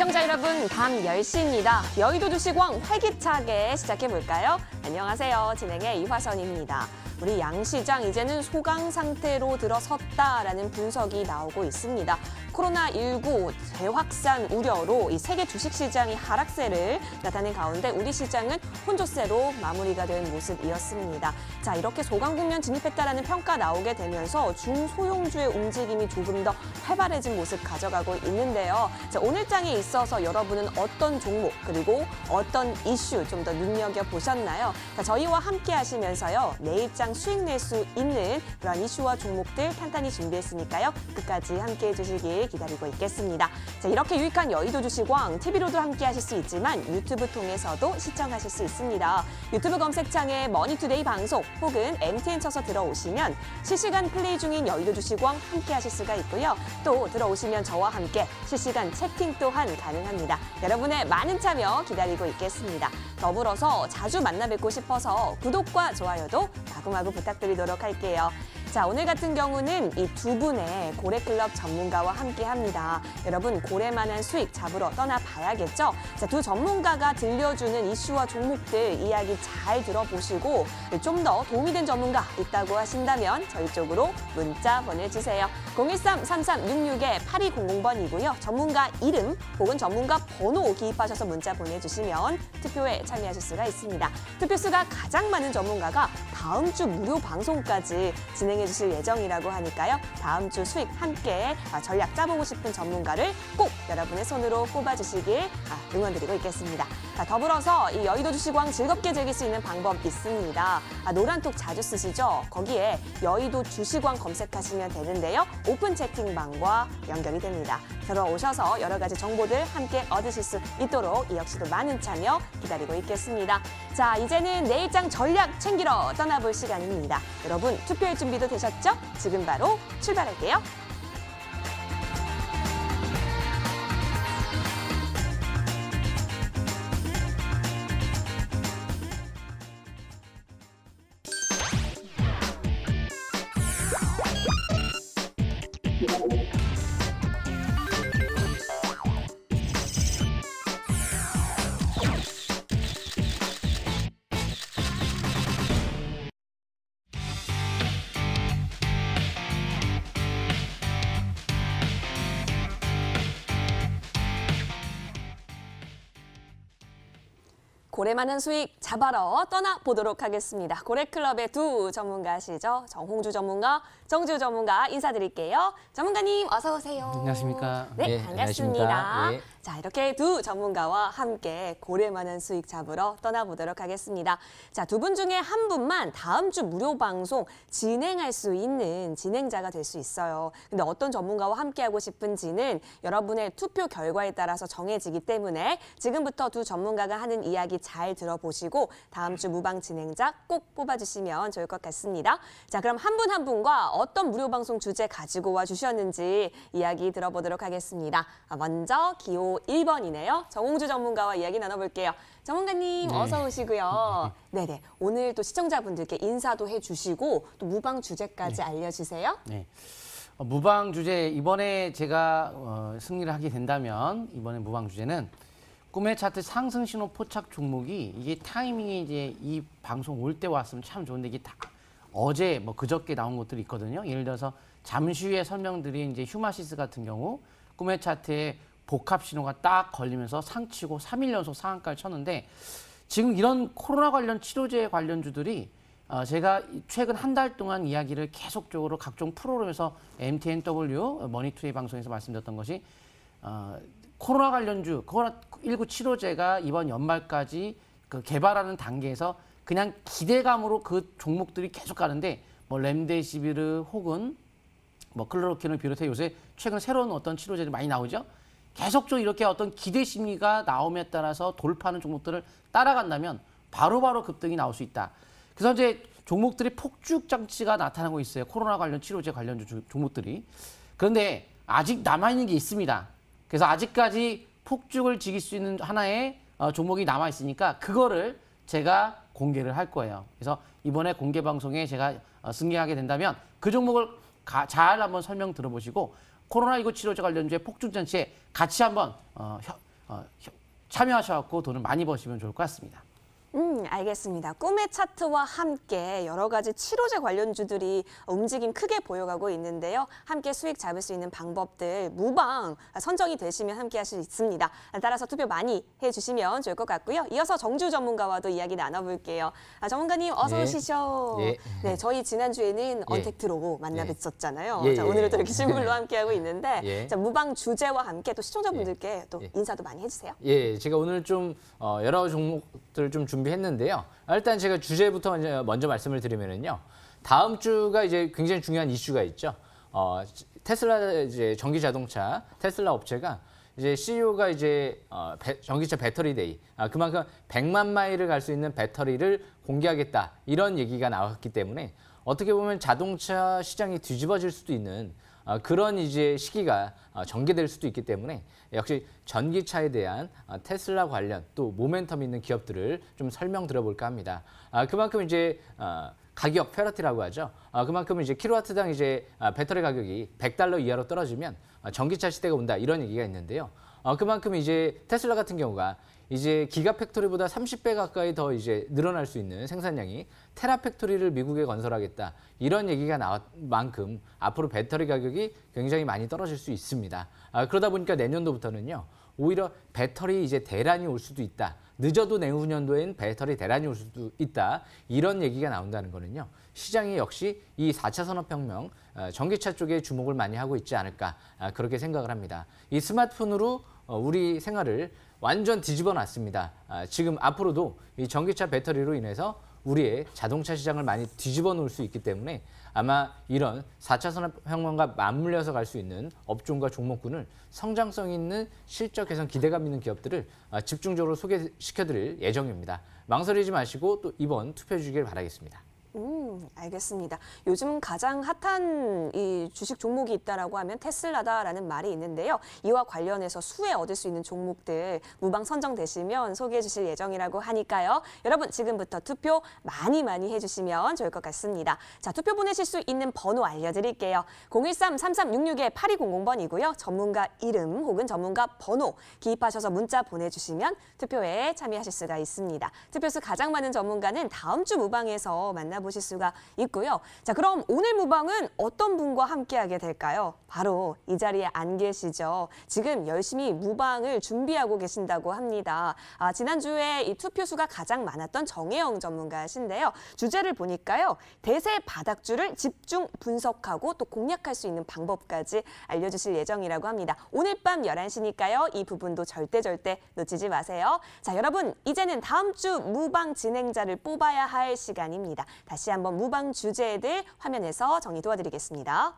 시청자 여러분, 밤 10시입니다. 여의도 주식왕 활기차게 시작해볼까요? 안녕하세요. 진행의 이화선입니다. 우리 양시장 이제는 소강 상태로 들어섰다라는 분석이 나오고 있습니다. 코로나19 재확산 우려로 이 세계 주식시장이 하락세를 나타낸 가운데 우리 시장은 혼조세로 마무리가 된 모습이었습니다. 자, 이렇게 소강 국면 진입했다라는 평가 나오게 되면서 중소형주의 움직임이 조금 더 활발해진 모습 가져가고 있는데요. 자, 오늘 장에 있어서 여러분은 어떤 종목 그리고 어떤 이슈 좀 더 눈여겨보셨나요? 자, 저희와 함께 하시면서요. 내일장 수익 낼 수 있는 그런 이슈와 종목들 탄탄히 준비했으니까요. 끝까지 함께해 주시길 기다리고 있겠습니다. 자, 이렇게 유익한 여의도 주식왕 TV로도 함께 하실 수 있지만 유튜브 통해서도 시청하실 수 있습니다. 유튜브 검색창에 머니투데이 방송 혹은 MTN 쳐서 들어오시면 실시간 플레이 중인 여의도 주식왕 함께 하실 수가 있고요. 또 들어오시면 저와 함께 실시간 채팅 또한 가능합니다. 여러분의 많은 참여 기다리고 있겠습니다. 더불어서 자주 만나 뵙고 싶어서 구독과 좋아요도 마구마구 부탁드리도록 할게요. 자, 오늘 같은 경우는 이 두 분의 고래클럽 전문가와 함께합니다. 여러분, 고래만한 수익 잡으러 떠나봐야겠죠? 자, 두 전문가가 들려주는 이슈와 종목들 이야기 잘 들어보시고 좀 더 도움이 된 전문가 있다고 하신다면 저희 쪽으로 문자 보내주세요. 013-3366-8200번이고요. 전문가 이름 혹은 전문가 번호 기입하셔서 문자 보내주시면 투표에 참여하실 수가 있습니다. 투표수가 가장 많은 전문가가 다음 주 무료 방송까지 진행해 주실 예정이라고 하니까요. 다음 주 수익 함께 전략 짜보고 싶은 전문가를 꼭 여러분의 손으로 꼽아주시길 응원드리고 있겠습니다. 더불어서 이 여의도 주식왕 즐겁게 즐길 수 있는 방법 있습니다. 노란톡 자주 쓰시죠? 거기에 여의도 주식왕 검색하시면 되는데요. 오픈 채팅방과 연결이 됩니다. 들어오셔서 여러 가지 정보들 함께 얻으실 수 있도록 이 역시도 많은 참여 기다리고 있겠습니다. 자, 이제는 내일장 전략 챙기러 떠나볼 시간입니다. 여러분, 투표할 준비도 되셨죠? 지금 바로 출발할게요. 고래만한 수익 잡아러 떠나보도록 하겠습니다. 고래클럽의 두 전문가시죠. 정홍주 전문가, 정지우 전문가 인사드릴게요. 전문가님 어서 오세요. 안녕하십니까. 네, 반갑습니다. 네. 자, 이렇게 두 전문가와 함께 고래만한 수익 잡으러 떠나보도록 하겠습니다. 자, 두 분 중에 한 분만 다음 주 무료 방송 진행할 수 있는 진행자가 될 수 있어요. 근데 어떤 전문가와 함께하고 싶은지는 여러분의 투표 결과에 따라서 정해지기 때문에 지금부터 두 전문가가 하는 이야기 잘 들어보시고 다음 주 무방 진행자 꼭 뽑아주시면 좋을 것 같습니다. 자, 그럼 한 분 한 분과 어떤 무료 방송 주제 가지고 와 주셨는지 이야기 들어보도록 하겠습니다. 먼저 기호 1번이네요. 정홍주 전문가와 이야기 나눠볼게요. 전문가님 어서 오시고요. 네네. 오늘 또 시청자분들께 인사도 해주시고 또 무방 주제까지 알려주세요. 네. 무방 주제 이번에 제가 승리를 하게 된다면 이번에 무방 주제는 꿈의 차트 상승 신호 포착 종목이 이게 타이밍이 이제 이 방송 올 때 왔으면 참 좋은데 이게 다 어제 뭐 그저께 나온 것들이 있거든요. 예를 들어서 잠시 후에 설명드린 이제 휴마시스 같은 경우 꿈의 차트에 복합 신호가 딱 걸리면서 상치고 3일 연속 상한가를 쳤는데 지금 이런 코로나 관련 치료제 관련주들이 제가 최근 한 달 동안 이야기를 계속적으로 각종 프로그램에서 MTNW 머니투데이 방송에서 말씀드렸던 것이 코로나 관련주, 코로나19 치료제가 이번 연말까지 그 개발하는 단계에서 그냥 기대감으로 그 종목들이 계속 가는데 뭐 렘데시비르 혹은 뭐 클로로킨을 비롯해 요새 최근 새로운 어떤 치료제들이 많이 나오죠. 계속적으로 이렇게 어떤 기대 심리가 나옴에 따라서 돌파하는 종목들을 따라간다면 바로바로 급등이 나올 수 있다. 그래서 이제 종목들이 폭죽 장치가 나타나고 있어요. 코로나 관련 치료제 관련주 종목들이. 그런데 아직 남아있는 게 있습니다. 그래서 아직까지 폭죽을 지길 수 있는 하나의 종목이 남아있으니까 그거를 제가 공개를 할 거예요. 그래서 이번에 공개 방송에 제가 승리하게 된다면 그 종목을 잘 한번 설명 들어보시고 코로나19 치료제 관련주의 폭죽 장치에 같이 한번 참여하셔서 돈을 많이 버시면 좋을 것 같습니다. 알겠습니다. 꿈의 차트와 함께 여러 가지 치료제 관련주들이 움직임 크게 보여가고 있는데요. 함께 수익 잡을 수 있는 방법들 무방 선정이 되시면 함께 하실 수 있습니다. 따라서 투표 많이 해주시면 좋을 것 같고요. 이어서 정주 전문가와도 이야기 나눠볼게요. 전문가님 어서 오시죠. 네, 저희 지난주에는 언택트로 만나 뵀었잖아요. 자, 오늘은 또 이렇게 실물로 함께하고 있는데 자, 무방 주제와 함께 또 시청자분들께 또 인사도 많이 해주세요. 제가 오늘 좀 여러 종목들 좀 준비했는데요. 일단 제가 주제부터 먼저 말씀을 드리면은요. 다음 주가 이제 굉장히 중요한 이슈가 있죠. 테슬라 이제 전기 자동차 테슬라 업체가 이제 CEO가 이제 전기차 배터리 데이 그만큼 100만 마일을 갈 수 있는 배터리를 공개하겠다 이런 얘기가 나왔기 때문에 어떻게 보면 자동차 시장이 뒤집어질 수도 있는 그런 이제 시기가 전개될 수도 있기 때문에 역시 전기차에 대한 테슬라 관련 또 모멘텀 있는 기업들을 좀 설명 들어볼까 합니다. 그만큼 이제 가격 페러티라고 하죠. 그만큼 이제 킬로와트당 이제 배터리 가격이 $100 이하로 떨어지면 전기차 시대가 온다 이런 얘기가 있는데요. 그만큼 이제 테슬라 같은 경우가 이제 기가팩토리보다 30배 가까이 더 이제 늘어날 수 있는 생산량이 테라팩토리를 미국에 건설하겠다 이런 얘기가 나온 만큼 앞으로 배터리 가격이 굉장히 많이 떨어질 수 있습니다. 그러다 보니까 내년도부터는요 오히려 배터리 이제 대란이 올 수도 있다. 늦어도 내후년도엔 배터리 대란이 올 수도 있다. 이런 얘기가 나온다는 거는요. 시장이 역시 이 4차 산업혁명 전기차 쪽에 주목을 많이 하고 있지 않을까 그렇게 생각을 합니다. 이 스마트폰으로 우리 생활을 완전 뒤집어 놨습니다. 지금 앞으로도 이 전기차 배터리로 인해서 우리의 자동차 시장을 많이 뒤집어 놓을 수 있기 때문에 아마 이런 4차 산업혁명과 맞물려서 갈 수 있는 업종과 종목군을 성장성 있는 실적 개선 기대감 있는 기업들을 집중적으로 소개시켜드릴 예정입니다. 망설이지 마시고 또 이번 투표해 주길 바라겠습니다. 알겠습니다. 요즘 가장 핫한 이 주식 종목이 있다라고 하면 테슬라다라는 말이 있는데요. 이와 관련해서 수혜 얻을 수 있는 종목들 무방 선정되시면 소개해 주실 예정이라고 하니까요. 여러분 지금부터 투표 많이 해주시면 좋을 것 같습니다. 자, 투표 보내실 수 있는 번호 알려드릴게요. 013-3366-8200번이고요. 전문가 이름 혹은 전문가 번호 기입하셔서 문자 보내주시면 투표에 참여하실 수가 있습니다. 투표수 가장 많은 전문가는 다음 주 무방에서 만나보실 수가 있고요. 자, 그럼 오늘 무방은 어떤 분과 함께하게 될까요? 바로 이 자리에 안 계시죠. 지금 열심히 무방을 준비하고 계신다고 합니다. 지난주에 이 투표수가 가장 많았던 정혜영 전문가신데요. 주제를 보니까요. 대세 바닥주를 집중 분석하고 또 공략할 수 있는 방법까지 알려주실 예정이라고 합니다. 오늘 밤 11시니까요. 이 부분도 절대 놓치지 마세요. 자, 여러분 이제는 다음 주 무방 진행자를 뽑아야 할 시간입니다. 다시 한번 무방 주제들 화면에서 정리 도와드리겠습니다.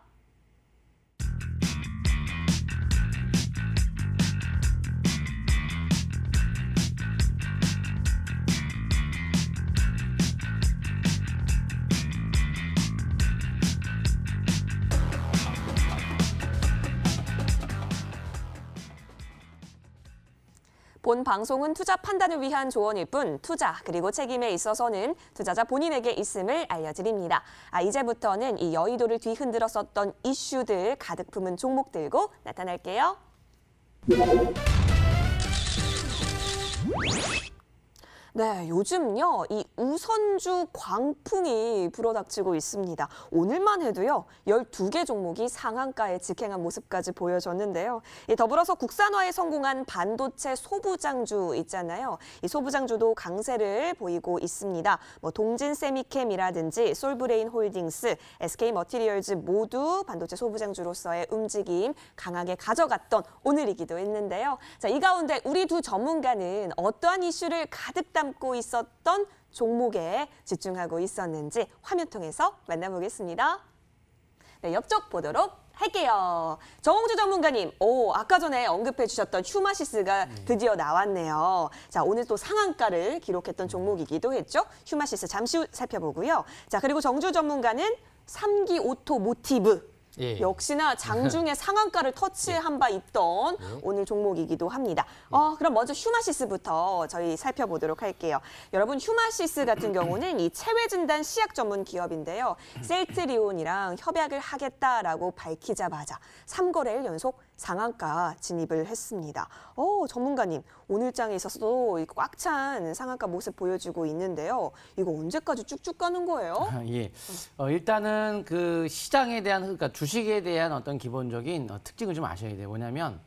본 방송은 투자 판단을 위한 조언일 뿐 투자 그리고 책임에 있어서는 투자자 본인에게 있음을 알려드립니다. 이제부터는 이 여의도를 뒤흔들었었던 이슈들 가득 품은 종목 들고 나타날게요. 네, 요즘요, 이 우선주 광풍이 불어닥치고 있습니다. 오늘만 해도요, 12개 종목이 상한가에 직행한 모습까지 보여졌는데요. 더불어서 국산화에 성공한 반도체 소부장주 있잖아요. 이 소부장주도 강세를 보이고 있습니다. 동진 세미캠이라든지 솔브레인 홀딩스, SK 머티리얼즈 모두 반도체 소부장주로서의 움직임 강하게 가져갔던 오늘이기도 했는데요. 자, 이 가운데 우리 두 전문가는 어떠한 이슈를 가득 담고 있었던 종목에 집중하고 있었는지 화면 통해서 만나보겠습니다. 네, 옆쪽 보도록 할게요. 정홍주 전문가님, 아까 전에 언급해 주셨던 휴마시스가 드디어 나왔네요. 자, 오늘 또 상한가를 기록했던 종목이기도 했죠. 휴마시스 잠시 후 살펴보고요. 자, 그리고 정주 전문가는 3기 오토모티브. 역시나 장중에 상한가를 터치한 바 있던 오늘 종목이기도 합니다. 그럼 먼저 휴마시스부터 저희 살펴보도록 할게요. 여러분, 휴마시스 같은 경우는 이 체외진단 시약 전문 기업인데요. 셀트리온이랑 협약을 하겠다라고 밝히자마자 3거래일 연속 상한가 진입을 했습니다. 전문가님, 오늘 장에 있어서도 꽉 찬 상한가 모습 보여주고 있는데요. 이거 언제까지 쭉쭉 가는 거예요? 예. 일단은 그 시장에 대한, 그러니까 주식에 대한 어떤 기본적인 특징을 좀 아셔야 돼요. 뭐냐면,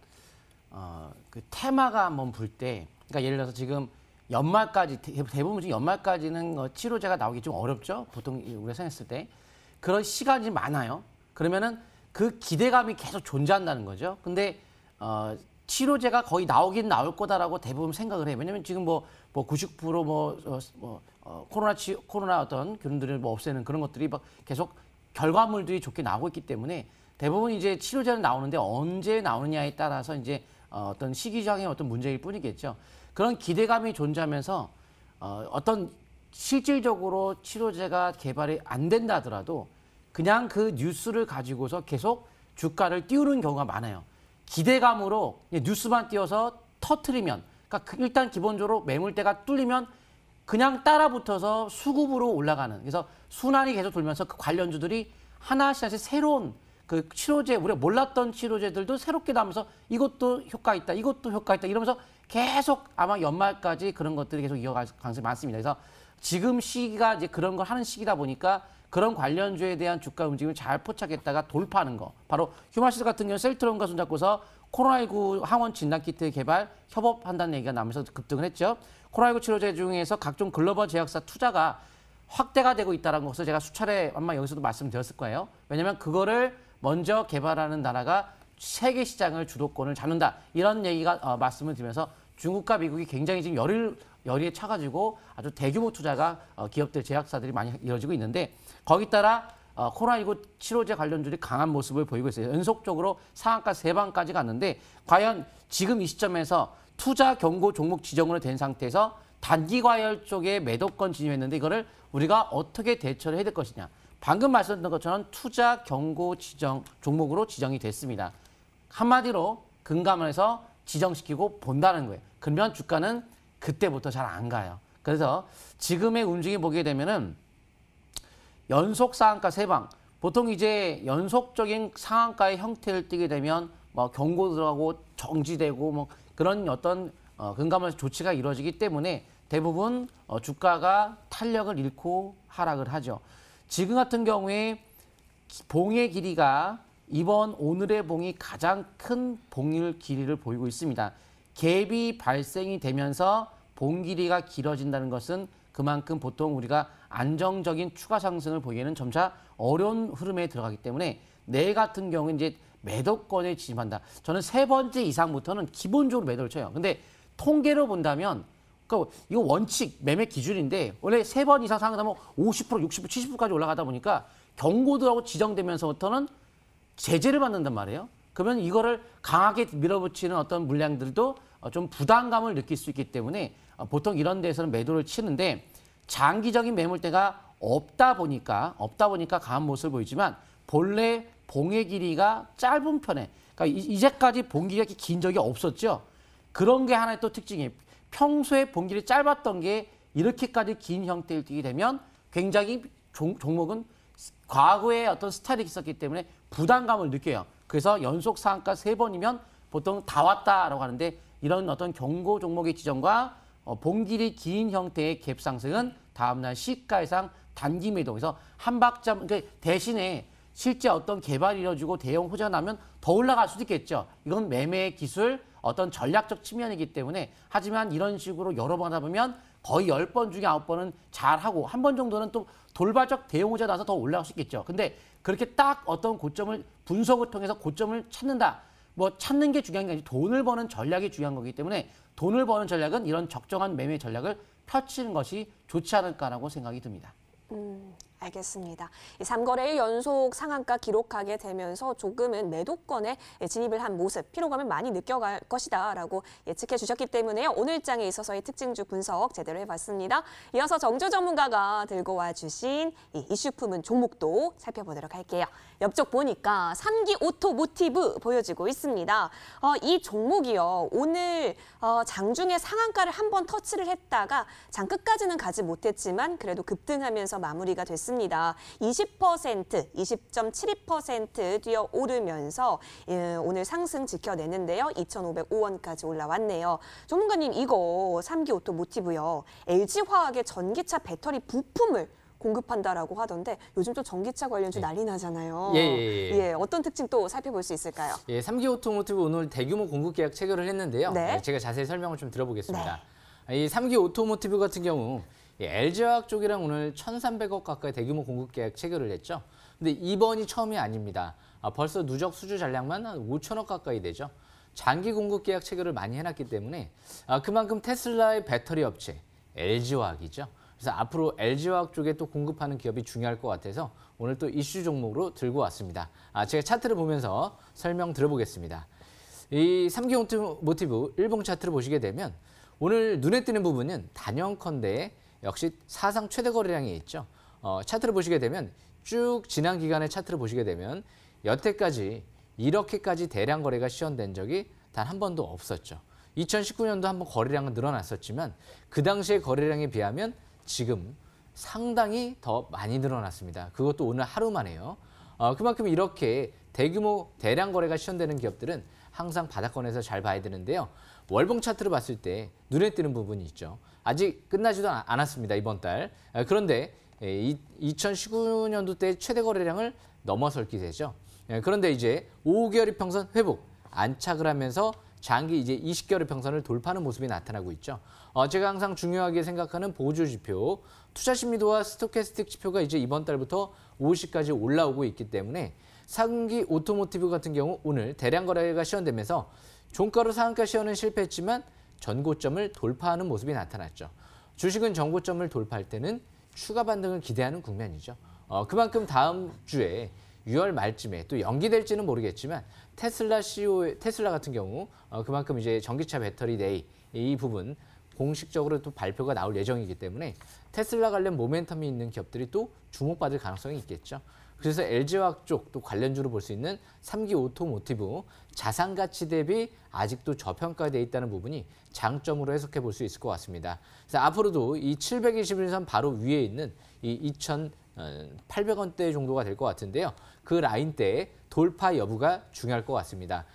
그 테마가 한번 불 때, 그러니까 예를 들어서 지금 연말까지, 대부분 지금 연말까지는 치료제가 나오기 좀 어렵죠. 보통 우리가 생각했을 때. 그런 시간이 많아요. 그러면은 그 기대감이 계속 존재한다는 거죠. 근데, 치료제가 거의 나오긴 나올 거다라고 대부분 생각을 해요. 왜냐면 지금 뭐 90% 코로나 어떤 균들을 뭐 없애는 그런 것들이 막 계속 결과물들이 좋게 나오고 있기 때문에 대부분 이제 치료제는 나오는데 언제 나오느냐에 따라서 이제 어떤 시기적인 어떤 문제일 뿐이겠죠. 그런 기대감이 존재하면서 어떤 실질적으로 치료제가 개발이 안 된다 하더라도 그냥 그 뉴스를 가지고서 계속 주가를 띄우는 경우가 많아요. 기대감으로 뉴스만 띄워서 터트리면, 그러니까 일단 기본적으로 매물대가 뚫리면 그냥 따라붙어서 수급으로 올라가는, 그래서 순환이 계속 돌면서 그 관련주들이 하나씩 새로운 그 치료제, 우리가 몰랐던 치료제들도 새롭게 나오면서 이것도 효과 있다, 이것도 효과 있다 이러면서 계속 아마 연말까지 그런 것들이 계속 이어갈 가능성이 많습니다. 그래서 지금 시기가 이제 그런 걸 하는 시기다 보니까 그런 관련주에 대한 주가 움직임을 잘 포착했다가 돌파하는 거. 바로 휴마시스 같은 경우 셀트론과 손잡고서 코로나19 항원 진단키트 개발 협업한다는 얘기가 나오면서 급등을 했죠. 코로나19 치료제 중에서 각종 글로벌 제약사 투자가 확대가 되고 있다는 것을 제가 수차례 아마 여기서도 말씀드렸을 거예요. 왜냐하면 그거를 먼저 개발하는 나라가 세계 시장을 주도권을 잡는다. 이런 얘기가 말씀을 드리면서 중국과 미국이 굉장히 지금 열의에 차가지고 아주 대규모 투자가 기업들, 제약사들이 많이 이루어지고 있는데 거기 따라 코로나19 치료제 관련주들이 강한 모습을 보이고 있어요. 연속적으로 상한가 3방까지 갔는데 과연 지금 이 시점에서 투자 경고 종목 지정으로 된 상태에서 단기 과열 쪽에 매도권 진입했는데 이거를 우리가 어떻게 대처를 해야 될 것이냐. 방금 말씀드린 것처럼 투자 경고 지정 종목으로 지정이 됐습니다. 한마디로 금감원에서 지정시키고 본다는 거예요. 그러면 주가는 그때부터 잘 안 가요. 그래서 지금의 움직임 보게 되면은 연속 상한가 3방. 보통 이제 연속적인 상한가의 형태를 띠게 되면 뭐 경고 들어가고 정지되고 뭐 그런 어떤 금감원에서 조치가 이루어지기 때문에 대부분 주가가 탄력을 잃고 하락을 하죠. 지금 같은 경우에 봉의 길이가 이번 오늘의 봉이 가장 큰 봉일 길이를 보이고 있습니다. 갭이 발생이 되면서 봉 길이가 길어진다는 것은 그만큼 보통 우리가 안정적인 추가 상승을 보기에는 점차 어려운 흐름에 들어가기 때문에 내 같은 경우는 이제 매도권에 진입한다. 저는 3번째 이상부터는 기본적으로 매도를 쳐요. 근데 통계로 본다면 그러니까 이거 원칙 매매 기준인데 원래 3번 이상 상승하면 50%, 60%, 70%까지 올라가다 보니까 경고도라고 지정되면서부터는 제재를 받는단 말이에요. 그러면 이거를 강하게 밀어붙이는 어떤 물량들도 좀 부담감을 느낄 수 있기 때문에 보통 이런 데서는 매도를 치는데 장기적인 매물대가 없다 보니까 강한 모습을 보이지만 본래 봉의 길이가 짧은 편에 그러니까 이제까지 봉 길이가 이렇게 긴 적이 없었죠. 그런 게 하나의 또 특징이에요. 평소에 봉 길이 짧았던 게 이렇게까지 긴 형태를 띠게 되면 굉장히 종목은 과거에 어떤 스타일이 있었기 때문에 부담감을 느껴요. 그래서 연속 상한가 3번이면 보통 다 왔다라고 하는데 이런 어떤 경고 종목의 지정과 봉 길이 긴 형태의 갭 상승은 다음날 시가 이상 단기 매도. 그래서 한 박자 그러니까 대신에 실제 어떤 개발이 이루어지고 대형 호재가 나면 더 올라갈 수도 있겠죠. 이건 매매 기술 어떤 전략적 측면이기 때문에 하지만 이런 식으로 여러 번 하다 보면 거의 10번 중에 9번은 잘하고 한 번 정도는 또 돌발적 대형 호재가 나서 더 올라갈 수 있겠죠. 근데 그렇게 딱 어떤 고점을 분석을 통해서 고점을 찾는다. 뭐 찾는 게 중요한 게 아니라 돈을 버는 전략이 중요한 거기 때문에 돈을 버는 전략은 이런 적정한 매매 전략을 펼치는 것이 좋지 않을까라고 생각이 듭니다. 알겠습니다. 3거래일 연속 상한가 기록하게 되면서 조금은 매도권에 진입을 한 모습, 피로감을 많이 느껴갈 것이다라고 예측해 주셨기 때문에 오늘 장에 있어서의 특징주 분석 제대로 해봤습니다. 이어서 정주 전문가가 들고 와주신 이 이슈 품은 종목도 살펴보도록 할게요. 옆쪽 보니까 3기 오토모티브 보여지고 있습니다. 이 종목이요. 오늘 장중에 상한가를 한번 터치를 했다가 장 끝까지는 가지 못했지만 그래도 급등하면서 마무리가 됐습니다. 있습니다. 20.72% 뛰어오르면서 오늘 상승 지켜냈는데요. 2,505원까지 올라왔네요. 전문가님, 이거 3기 오토모티브요. LG화학의 전기차 배터리 부품을 공급한다라고 하던데 요즘 또 전기차 관련주 난리 나잖아요. 예. 어떤 특징 또 살펴볼 수 있을까요? 예, 3기 오토모티브 오늘 대규모 공급 계약 체결을 했는데요. 네. 제가 자세히 설명을 좀 들어보겠습니다. 이 3기 오토모티브 같은 경우 LG화학 쪽이랑 오늘 1,300억 가까이 대규모 공급 계약 체결을 했죠. 근데 이번이 처음이 아닙니다. 벌써 누적 수주 잔량만 한 5천억 가까이 되죠. 장기 공급 계약 체결을 많이 해놨기 때문에 그만큼 테슬라의 배터리 업체 LG화학이죠. 그래서 앞으로 LG화학 쪽에 또 공급하는 기업이 중요할 것 같아서 오늘 또 이슈 종목으로 들고 왔습니다. 제가 차트를 보면서 설명 들어보겠습니다. 이 3기 오토모티브 일봉 차트를 보시게 되면 오늘 눈에 띄는 부분은 단연컨대 역시 사상 최대 거래량이 있죠. 차트를 보시게 되면 쭉 지난 기간의 차트를 보시게 되면 여태까지 이렇게까지 대량 거래가 시현된 적이 단 한 번도 없었죠. 2019년도 한번 거래량은 늘어났었지만 그 당시의 거래량에 비하면 지금 상당히 더 많이 늘어났습니다. 그것도 오늘 하루 만에요. 그만큼 이렇게 대규모 대량 거래가 시현되는 기업들은 항상 바닥권에서 잘 봐야 되는데요. 월봉 차트를 봤을 때 눈에 띄는 부분이 있죠. 아직 끝나지도 않았습니다, 이번 달. 그런데 2019년도 때 최대 거래량을 넘어설 기세죠. 그런데 이제 5개월 이평선 회복, 안착을 하면서 장기 이제 20개월 평선을 돌파하는 모습이 나타나고 있죠. 제가 항상 중요하게 생각하는 보조 지표, 투자 심리도와 스토캐스틱 지표가 이제 이번 달부터 50까지 올라오고 있기 때문에 3기 오토모티브 같은 경우 오늘 대량 거래가 시현되면서 종가로 상한가 시현은 실패했지만 전고점을 돌파하는 모습이 나타났죠. 주식은 전고점을 돌파할 때는 추가 반등을 기대하는 국면이죠. 그만큼 다음 주에 6월 말쯤에 또 연기될지는 모르겠지만 테슬라 같은 경우 그만큼 이제 전기차 배터리 데이 이 부분 공식적으로 또 발표가 나올 예정이기 때문에 테슬라 관련 모멘텀이 있는 기업들이 또 주목받을 가능성이 있겠죠. 그래서 LG화학 쪽 또 관련주로 볼 수 있는 3기 오토모티브 자산 가치 대비 아직도 저평가되어 있다는 부분이 장점으로 해석해 볼 수 있을 것 같습니다. 그래서 앞으로도 이 721선 바로 위에 있는 이 2,800원대 정도가 될 것 같은데요. 그 라인대의 돌파 여부가 중요할 것 같습니다.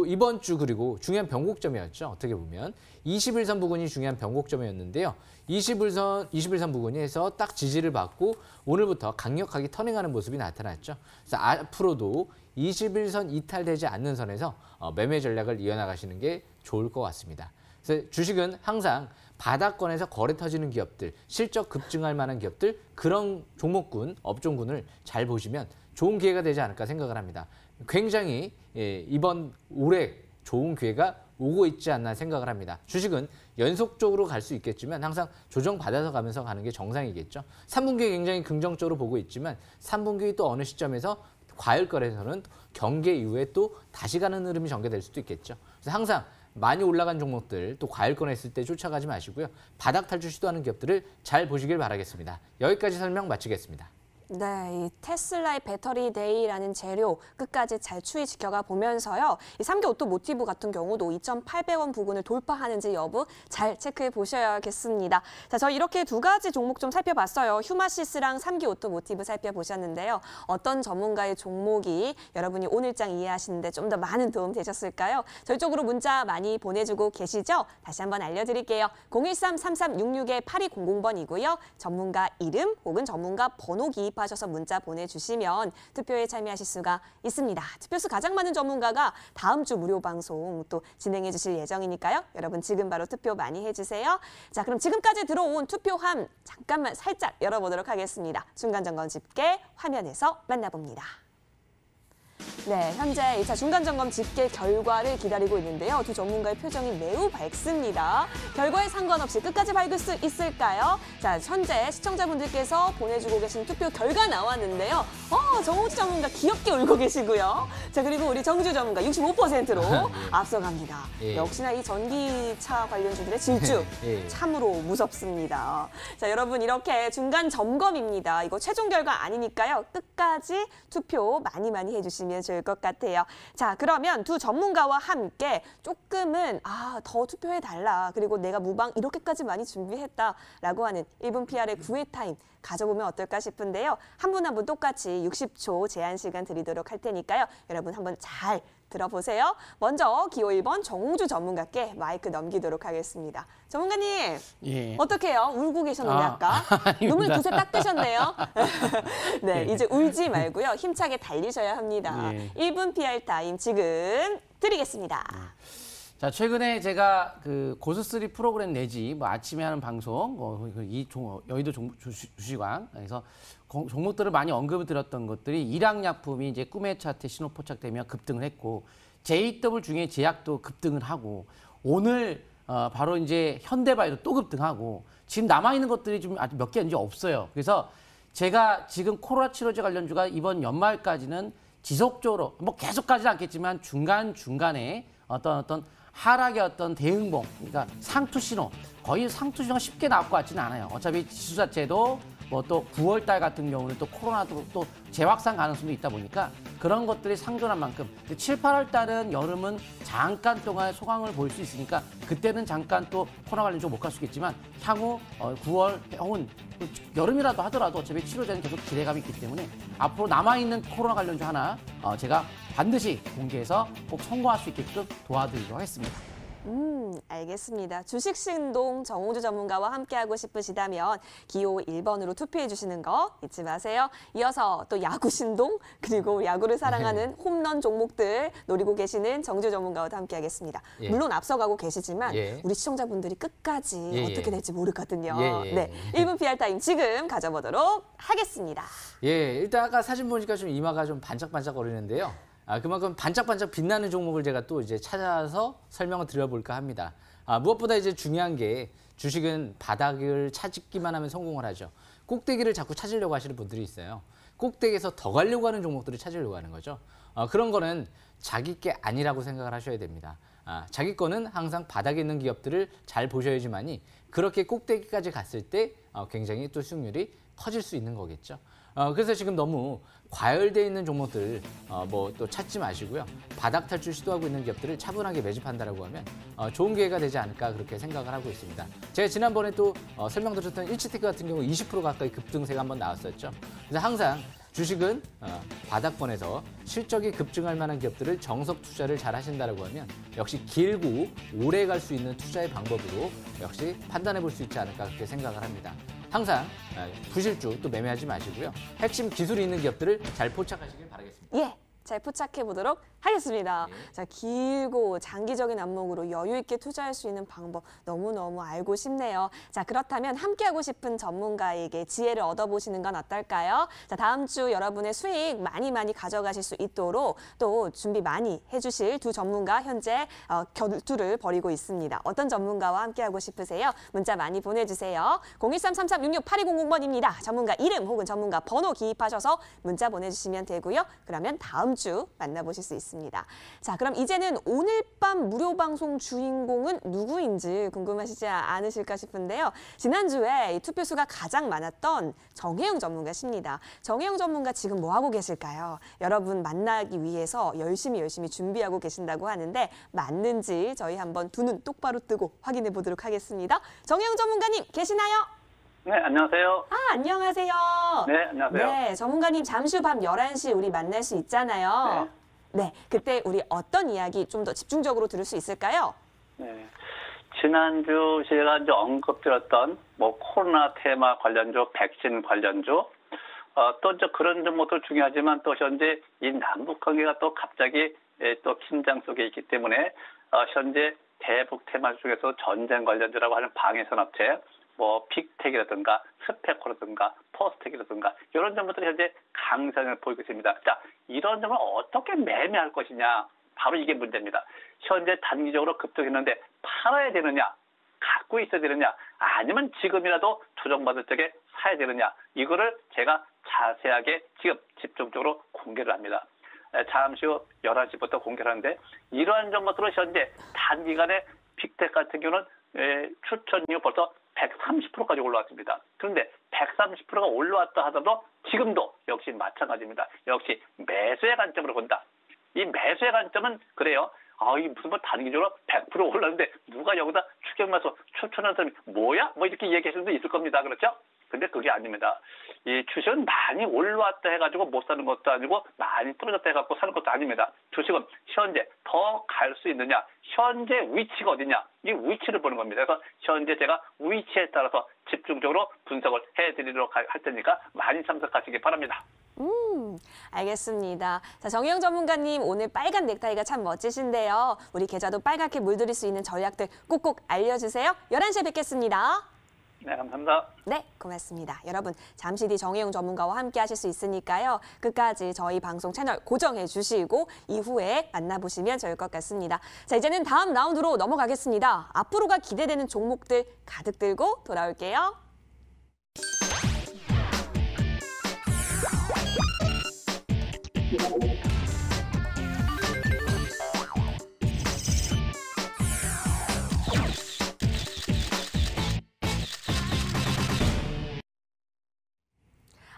이번 주 그리고 중요한 변곡점이었죠. 어떻게 보면 21선 부근이 중요한 변곡점이었는데요. 21선 부근에서 딱 지지를 받고 오늘부터 강력하게 터닝하는 모습이 나타났죠. 그래서 앞으로도 21선 이탈되지 않는 선에서 매매 전략을 이어나가시는 게 좋을 것 같습니다. 그래서 주식은 항상 바닥권에서 거래 터지는 기업들, 실적 급증할 만한 기업들, 그런 종목군, 업종군을 잘 보시면 좋은 기회가 되지 않을까 생각을 합니다. 굉장히 이번 올해 좋은 기회가 오고 있지 않나 생각을 합니다. 주식은 연속적으로 갈 수 있겠지만 항상 조정받아서 가면서 가는 게 정상이겠죠. 3분기에 굉장히 긍정적으로 보고 있지만 3분기 또 어느 시점에서 과열거래에서는 경계 이후에 또 다시 가는 흐름이 전개될 수도 있겠죠. 그래서 항상 많이 올라간 종목들 또 과열권에 있을 때 쫓아가지 마시고요. 바닥 탈출 시도하는 기업들을 잘 보시길 바라겠습니다. 여기까지 설명 마치겠습니다. 네, 이 테슬라의 배터리 데이라는 재료 끝까지 잘 추이 지켜가 보면서요. 이 3기 오토모티브 같은 경우도 2,800원 부근을 돌파하는지 여부 잘 체크해 보셔야겠습니다. 자, 저희 이렇게 두 가지 종목 좀 살펴봤어요. 휴마시스랑 3기 오토모티브 살펴보셨는데요. 어떤 전문가의 종목이 여러분이 오늘장 이해하시는데 좀 더 많은 도움 되셨을까요? 저희 쪽으로 문자 많이 보내주고 계시죠? 다시 한번 알려드릴게요. 013-3366-8200번이고요. 전문가 이름 혹은 전문가 번호 기입 하셔서 문자 보내주시면 투표에 참여하실 수가 있습니다. 투표수 가장 많은 전문가가 다음 주 무료 방송 또 진행해 주실 예정이니까요. 여러분 지금 바로 투표 많이 해주세요. 자, 그럼 지금까지 들어온 투표함 잠깐만 살짝 열어보도록 하겠습니다. 중간점검 집계 화면에서 만나봅니다. 네, 현재 1차 중간점검 집계 결과를 기다리고 있는데요. 두 전문가의 표정이 매우 밝습니다. 결과에 상관없이 끝까지 밝을 수 있을까요? 자, 현재 시청자분들께서 보내주고 계신 투표 결과 나왔는데요. 정우주 전문가 귀엽게 울고 계시고요. 자, 그리고 우리 정주 전문가 65%로 앞서갑니다. 역시나 이 전기차 관련주들의 질주 참으로 무섭습니다. 자, 여러분 이렇게 중간 점검입니다. 이거 최종 결과 아니니까요. 끝까지 투표 많이 해주시면 좋을 것 같아요. 자, 그러면 두 전문가와 함께 조금은 더 투표해달라. 그리고 내가 무방 이렇게까지 많이 준비했다라고 하는 1분 PR의 9회 타임 가져보면 어떨까 싶은데요. 한 분 한 분 똑같이 60초 제한 시간 드리도록 할 테니까요. 여러분 한번 잘 들어보세요. 먼저 기호 1번 정우주 전문가께 마이크 넘기도록 하겠습니다. 전문가님, 예. 어떡해요? 울고 계셨는데 아까? 아닙니다. 눈물 두세 딱 뜨셨네요. 네, 예. 이제 울지 말고요. 힘차게 달리셔야 합니다. 예. 1분 PR 타임 지금 드리겠습니다. 자, 최근에 제가 그 고스3 프로그램 내지 뭐 아침에 하는 방송, 여의도 주식왕에서 종목들을 많이 언급을 드렸던 것들이 일양약품이 이제 꿈의 차트에 신호 포착되며 급등을 했고, JW 중에 제약도 급등을 하고, 오늘 바로 이제 현대바이오도 또 급등하고, 지금 남아있는 것들이 좀 아직 몇 개 이제 없어요. 그래서 제가 지금 코로나 치료제 관련주가 이번 연말까지는 지속적으로, 뭐 계속 가지는 않겠지만 중간중간에 어떤 하락의 어떤 대응봉, 그러니까 상투 신호, 거의 상투 신호가 쉽게 나올 것 같지는 않아요. 어차피 지수 자체도 뭐 또 9월 달 같은 경우는 또 코로나도 또 재확산 가능성도 있다 보니까 그런 것들이 상존한 만큼 7, 8월 달은 여름은 잠깐 동안 소강을 보일 수 있으니까 그때는 잠깐 또 코로나 관련 좀 못 갈 수 있겠지만 향후 9월 혹은 여름이라도 하더라도 어차피 치료제는 계속 기대감이 있기 때문에 앞으로 남아있는 코로나 관련주 하나 제가 반드시 공개해서 꼭 성공할 수 있게끔 도와드리도록 하겠습니다. 알겠습니다. 주식신동 정우주 전문가와 함께하고 싶으시다면 기호 1번으로 투표해 주시는 거 잊지 마세요. 이어서 또 야구신동 그리고 야구를 사랑하는 홈런 종목들 노리고 계시는 정우주 전문가와도 함께하겠습니다. 예. 물론 앞서가고 계시지만 예. 우리 시청자분들이 끝까지 예, 어떻게 예. 될지 모르거든요. 예, 예. 네, 1분 PR 타임 지금 가져보도록 하겠습니다. 예, 일단 아까 사진 보니까 좀 이마가 좀 반짝반짝 거리는데요. 그만큼 반짝반짝 빛나는 종목을 제가 또 이제 찾아서 설명을 드려볼까 합니다. 무엇보다 이제 중요한 게 주식은 바닥을 찾기만 하면 성공을 하죠. 꼭대기를 자꾸 찾으려고 하시는 분들이 있어요. 꼭대기에서 더 가려고 하는 종목들을 찾으려고 하는 거죠. 그런 거는 자기 게 아니라고 생각을 하셔야 됩니다. 자기 거는 항상 바닥에 있는 기업들을 잘 보셔야지만이 그렇게 꼭대기까지 갔을 때 굉장히 또 수익률이 커질 수 있는 거겠죠. 그래서 지금 너무 과열되어 있는 종목들 뭐 또 찾지 마시고요. 바닥 탈출 시도하고 있는 기업들을 차분하게 매집한다라고 하면 좋은 기회가 되지 않을까 그렇게 생각을 하고 있습니다. 제가 지난번에 또 설명드렸던 일치테크 같은 경우 20% 가까이 급등세가 한번 나왔었죠. 그래서 항상 주식은 바닥권에서 실적이 급증할 만한 기업들을 정석 투자를 잘 하신다라고 하면 역시 길고 오래 갈 수 있는 투자의 방법으로 역시 판단해 볼 수 있지 않을까 그렇게 생각을 합니다. 항상 부실주 또 매매하지 마시고요. 핵심 기술이 있는 기업들을 잘 포착하시길 바라겠습니다. 예, 잘 포착해 보도록 하겠습니다. 예. 자, 길고 장기적인 안목으로 여유 있게 투자할 수 있는 방법 너무너무 알고 싶네요. 자, 그렇다면 함께하고 싶은 전문가에게 지혜를 얻어보시는 건 어떨까요? 자, 다음 주 여러분의 수익 많이 가져가실 수 있도록 또 준비 많이 해주실 두 전문가 현재 격투를 벌이고 있습니다. 어떤 전문가와 함께하고 싶으세요? 문자 많이 보내주세요. 013-3366-8200번입니다. 전문가 이름 혹은 전문가 번호 기입하셔서 문자 보내주시면 되고요. 그러면 다음 주 만나보실 수 있습니다. 자, 그럼 이제는 오늘 밤 무료 방송 주인공은 누구인지 궁금하시지 않으실까 싶은데요. 지난주에 이 투표수가 가장 많았던 정혜영 전문가십니다. 정혜영 전문가 지금 뭐 하고 계실까요? 여러분 만나기 위해서 열심히 준비하고 계신다고 하는데 맞는지 저희 한번 두 눈 똑바로 뜨고 확인해 보도록 하겠습니다. 정혜영 전문가님 계시나요? 네, 안녕하세요. 안녕하세요. 네, 안녕하세요. 네, 전문가님 잠시 후 밤 11시 우리 만날 수 있잖아요. 네, 그때 우리 어떤 이야기 좀 더 집중적으로 들을 수 있을까요? 네. 지난주 제가 이제 언급드렸던 뭐 코로나 테마 관련주, 백신 관련주, 또 이제 그런 종목도 중요하지만 또 현재 이 남북 관계가 또 갑자기 또 긴장 속에 있기 때문에 현재 대북 테마 중에서 전쟁 관련주라고 하는 방위산업체, 뭐 빅텍이라든가 스페코라든가 포스텍이라든가 이런 점들이 현재 강세를 보이고 있습니다. 자, 이런 점을 어떻게 매매할 것이냐, 바로 이게 문제입니다. 현재 단기적으로 급등했는데 팔아야 되느냐, 갖고 있어야 되느냐, 아니면 지금이라도 조정받을 적에 사야 되느냐, 이거를 제가 자세하게 지금 집중적으로 공개를 합니다. 잠시 후 11시부터 공개를 하는데 이러한 점들로 현재 단기간에 빅텍 같은 경우는 추천이요 벌써 130%까지 올라왔습니다. 그런데 130%가 올라왔다 하더라도 지금도 역시 마찬가지입니다. 역시 매수의 관점으로 본다. 이 매수의 관점은 그래요. 이 무슨 뭐 단기적으로 100% 올랐는데 누가 여기다 추격마서 추천하는 사람이 뭐야? 뭐 이렇게 얘기하시는 분도 있을 겁니다. 그렇죠? 근데 그게 아닙니다. 이 주식은 많이 올라왔다 해가지고 못 사는 것도 아니고 많이 떨어졌다 해갖고 사는 것도 아닙니다. 주식은 현재 더 갈 수 있느냐, 현재 위치가 어디냐, 이 위치를 보는 겁니다. 그래서 현재 제가 위치에 따라서 집중적으로 분석을 해드리도록 할 테니까 많이 참석하시기 바랍니다. 알겠습니다. 자, 정혜영 전문가님 오늘 빨간 넥타이가 참 멋지신데요. 우리 계좌도 빨갛게 물들일 수 있는 전략들 꼭꼭 알려주세요. 11시에 뵙겠습니다. 네, 감사합니다. 네, 고맙습니다. 여러분, 잠시 뒤 정혜용 전문가와 함께 하실 수 있으니까요. 끝까지 저희 방송 채널 고정해 주시고 이후에 만나보시면 좋을 것 같습니다. 자, 이제는 다음 라운드로 넘어가겠습니다. 앞으로가 기대되는 종목들 가득 들고 돌아올게요.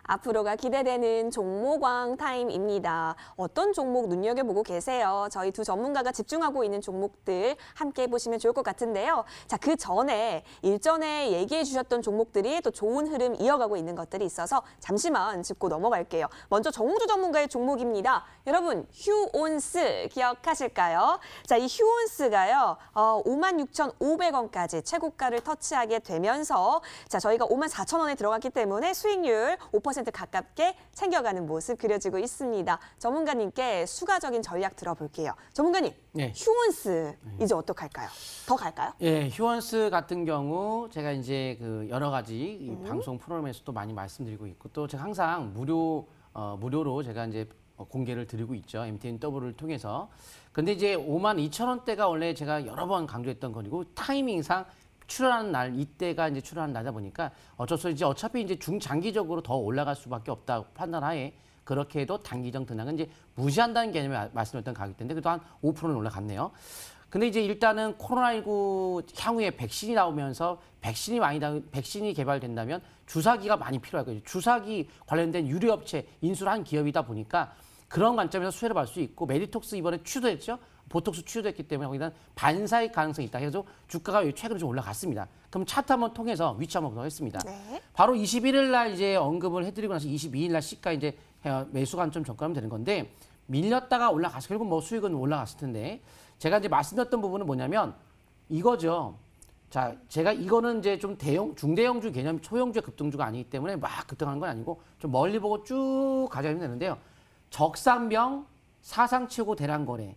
앞으로가 기대되는 종목왕 타임입니다. 어떤 종목 눈여겨보고 계세요? 저희 두 전문가가 집중하고 있는 종목들 함께 보시면 좋을 것 같은데요. 자, 그 전에 일전에 얘기해 주셨던 종목들이 또 좋은 흐름 이어가고 있는 것들이 있어서 잠시만 짚고 넘어갈게요. 먼저 정우주 전문가의 종목입니다. 여러분, 휴온스 기억하실까요? 자, 이 휴온스가요. 56,500원까지 최고가를 터치하게 되면서 자, 저희가 54,000원에 들어갔기 때문에 수익률 5% 가깝게 챙겨가는 모습 그려지고 있습니다. 전문가님께 수가적인 전략 들어볼게요. 전문가님, 네. 휴온스 이제 어떡할까요? 더 갈까요? 예, 휴원스 같은 경우 제가 이제 그 여러 가지 이 방송 프로그램에서도 많이 말씀드리고 있고 또 제가 항상 무료로 제가 이제 공개를 드리고 있죠. MTNW를 통해서. 근데 이제 52,000원대가 원래 제가 여러 번 강조했던 거리고 타이밍상 출하는 날 이때가 이제 출하는 날이다 보니까 어차피 이제 중장기적으로 더 올라갈 수밖에 없다 판단하에 그렇게 해도 단기적 등락은 이제 무시한다는 개념을 말씀드렸던 가격대인데 그래도 한 5%는 올라갔네요. 근데 이제 일단은 코로나19 향후에 백신이 나오면서 백신이 개발된다면 주사기가 많이 필요할 거예요. 주사기 관련된 유료업체 인수를 한 기업이다 보니까 그런 관점에서 수혜를 받을 수 있고 메디톡스 이번에 취소했죠. 보톡스 취소됐기 때문에 거기다 반사익 가능성이 있다 해서 주가가 최근에 좀 올라갔습니다. 그럼 차트 한번 통해서 위치 한번 보도록 하겠습니다. 네. 바로 21일 날 이제 언급을 해드리고 나서 22일 날 시가 이제 매수 관점 접근하면 되는 건데 밀렸다가 올라가서 결국 뭐 수익은 올라갔을 텐데 제가 이제 말씀드렸던 부분은 뭐냐면 이거죠. 자, 제가 이거는 이제 좀 중대형주 개념 초형주의 급등주가 아니기 때문에 막 급등하는 건 아니고 좀 멀리 보고 쭉 가져가면 되는데요. 적산병 사상 최고 대량 거래.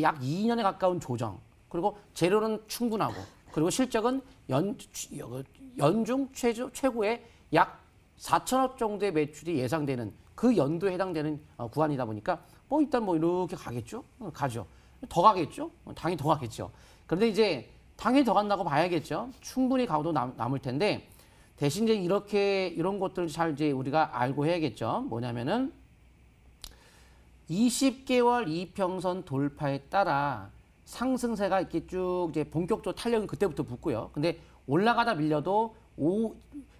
약 2년에 가까운 조정, 그리고 재료는 충분하고, 그리고 실적은 연중 최고의 약 4천억 정도의 매출이 예상되는 그 연도에 해당되는 구간이다 보니까 뭐 일단 뭐 이렇게 가겠죠? 가죠. 더 가겠죠? 당연히 더 가겠죠. 그런데 이제 당연히 더 간다고 봐야겠죠. 충분히 가도 남을 텐데 대신 이제 이런 것들을 잘 이제 우리가 알고 해야겠죠. 뭐냐면은 20개월 이평선 돌파에 따라 상승세가 이렇게 쭉 이제 본격적으로 탄력은 그때부터 붙고요. 근데 올라가다 밀려도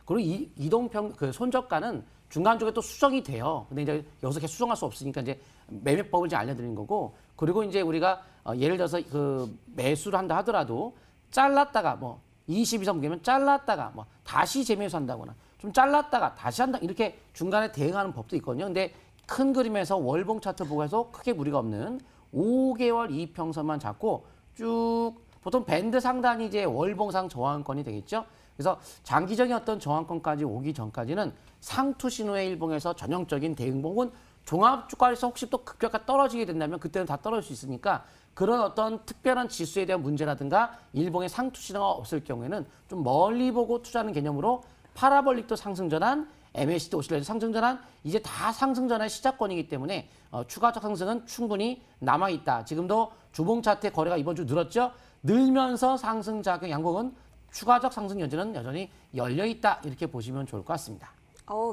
그리고 이동평 그 손저가는 중간 쪽에 또 수정이 돼요. 근데 이제 여기서 계속 수정할 수 없으니까 이제 매매법을 이제 알려드리는 거고, 그리고 이제 우리가 예를 들어서 그 매수를 한다 하더라도 잘랐다가 뭐 20 이상 보면 잘랐다가 뭐 다시 재매수한다거나 좀 잘랐다가 다시 한다 이렇게 중간에 대응하는 법도 있거든요. 근데 큰 그림에서 월봉 차트 보고 해서 크게 무리가 없는 5개월 이평선만 잡고 쭉 보통 밴드 상단이 이제 월봉상 저항권이 되겠죠. 그래서 장기적인 어떤 저항권까지 오기 전까지는 상투 신호의 일봉에서 전형적인 대응봉은 종합 주가에서 혹시 또 급격하게 떨어지게 된다면 그때는 다 떨어질 수 있으니까 그런 어떤 특별한 지수에 대한 문제라든가 일봉의 상투 신호가 없을 경우에는 좀 멀리 보고 투자하는 개념으로 파라볼릭도 상승 전환, MACD 오실레이터 상승 전환, 이제 다 상승 전환의 시작권이기 때문에 추가적 상승은 충분히 남아있다. 지금도 주봉 차트의 거래가 이번 주 늘었죠. 늘면서 상승 작용 양봉은 추가적 상승 여지는 여전히 열려있다. 이렇게 보시면 좋을 것 같습니다.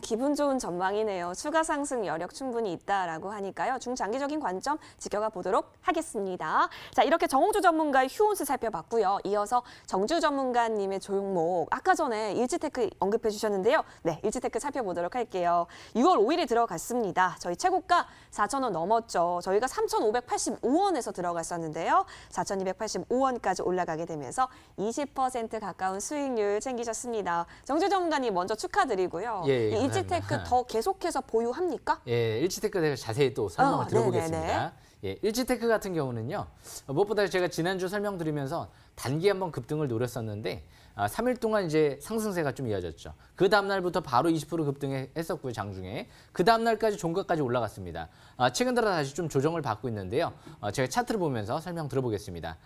기분 좋은 전망이네요. 추가 상승 여력 충분히 있다라고 하니까요. 중장기적인 관점 지켜가 보도록 하겠습니다. 자, 이렇게 정홍주 전문가의 휴온수 살펴봤고요. 이어서 정주 전문가님의 종목, 아까 전에 일지테크 언급해 주셨는데요. 네, 일지테크 살펴보도록 할게요. 6월 5일에 들어갔습니다. 저희 최고가 4,000원 넘었죠. 저희가 3,585원에서 들어갔었는데요. 4,285원까지 올라가게 되면서 20% 가까운 수익률 챙기셨습니다. 정주 전문가님 먼저 축하드리고요. 예. 이 감사합니다. 일지테크 더 계속해서 보유합니까? 예, 일지테크 제가 자세히 또 설명을 들어보겠습니다. 네네네. 예, 일지테크 같은 경우는요. 무엇보다 제가 지난주 설명드리면서 단기 한번 급등을 노렸었는데 3일 동안 이제 상승세가 좀 이어졌죠. 그 다음 날부터 바로 20% 급등했었고요, 장중에. 그 다음 날까지 종가까지 올라갔습니다. 최근 들어 다시 좀 조정을 받고 있는데요. 제가 차트를 보면서 설명 들어보겠습니다.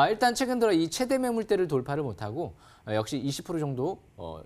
일단 최근 들어 이 최대 매물대를 돌파를 못하고 역시 20% 정도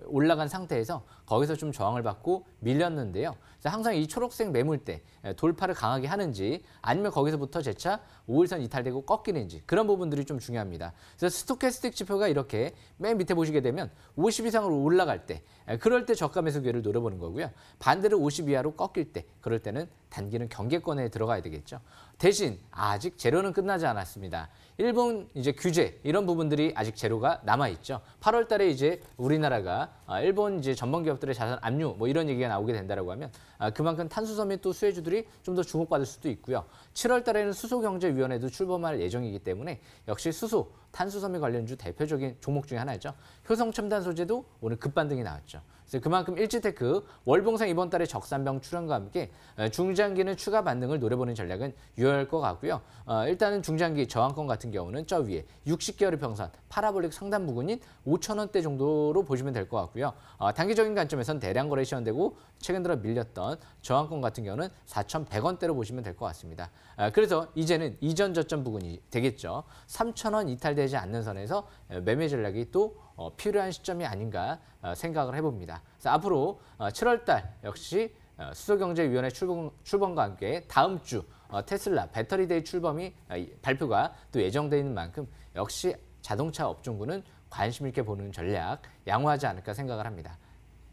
올라간 상태에서 거기서 좀 저항을 받고 밀렸는데요. 그래서 항상 이 초록색 매물대 돌파를 강하게 하는지 아니면 거기서부터 재차 5일선 이탈되고 꺾이는지 그런 부분들이 좀 중요합니다. 그래서 스토캐스틱 지표가 이렇게 맨 밑에 보시게 되면 50 이상으로 올라갈 때 그럴 때 저가 매수 기회를 노려보는 거고요. 반대로 50 이하로 꺾일 때 그럴 때는 단기는 경계권에 들어가야 되겠죠. 대신 아직 제로는 끝나지 않았습니다. 일본 이제 규제 이런 부분들이 아직 제로가 남아 있죠. 8월 달에 이제 우리나라가 일본 이제 전범 기업들의 자산 압류 뭐 이런 얘기가 나오게 된다라고 하면 그만큼 탄수섬 및 또 수혜주들이 좀 더 주목받을 수도 있고요. 7월 달에는 수소경제위원회도 출범할 예정이기 때문에 역시 수소, 탄수섬유 관련주 대표적인 종목 중에 하나죠. 효성첨단 소재도 오늘 급반등이 나왔죠. 그래서 그만큼 일지테크 월봉상 이번 달에 적산병 출현과 함께 중장기는 추가 반등을 노려보는 전략은 유효할 것 같고요. 일단은 중장기 저항권 같은 경우는 저 위에 60개월의 평선 파라볼릭 상단 부근인 5,000원대 정도로 보시면 될 것 같고요. 단기적인 관점에선 대량 거래 시현되고 최근 들어 밀렸던 저항권 같은 경우는 4,100원대로 보시면 될 것 같습니다. 그래서 이제는 이전 저점 부근이 되겠죠. 3,000원 이탈되지 않는 선에서 매매 전략이 또 필요한 시점이 아닌가 생각을 해봅니다. 그래서 앞으로 7월 달 역시 수소경제위원회 출범과 함께 다음 주 테슬라 배터리데이 출범이 발표가 또 예정되어 있는 만큼 역시 자동차 업종군은 관심 있게 보는 전략 양호하지 않을까 생각을 합니다.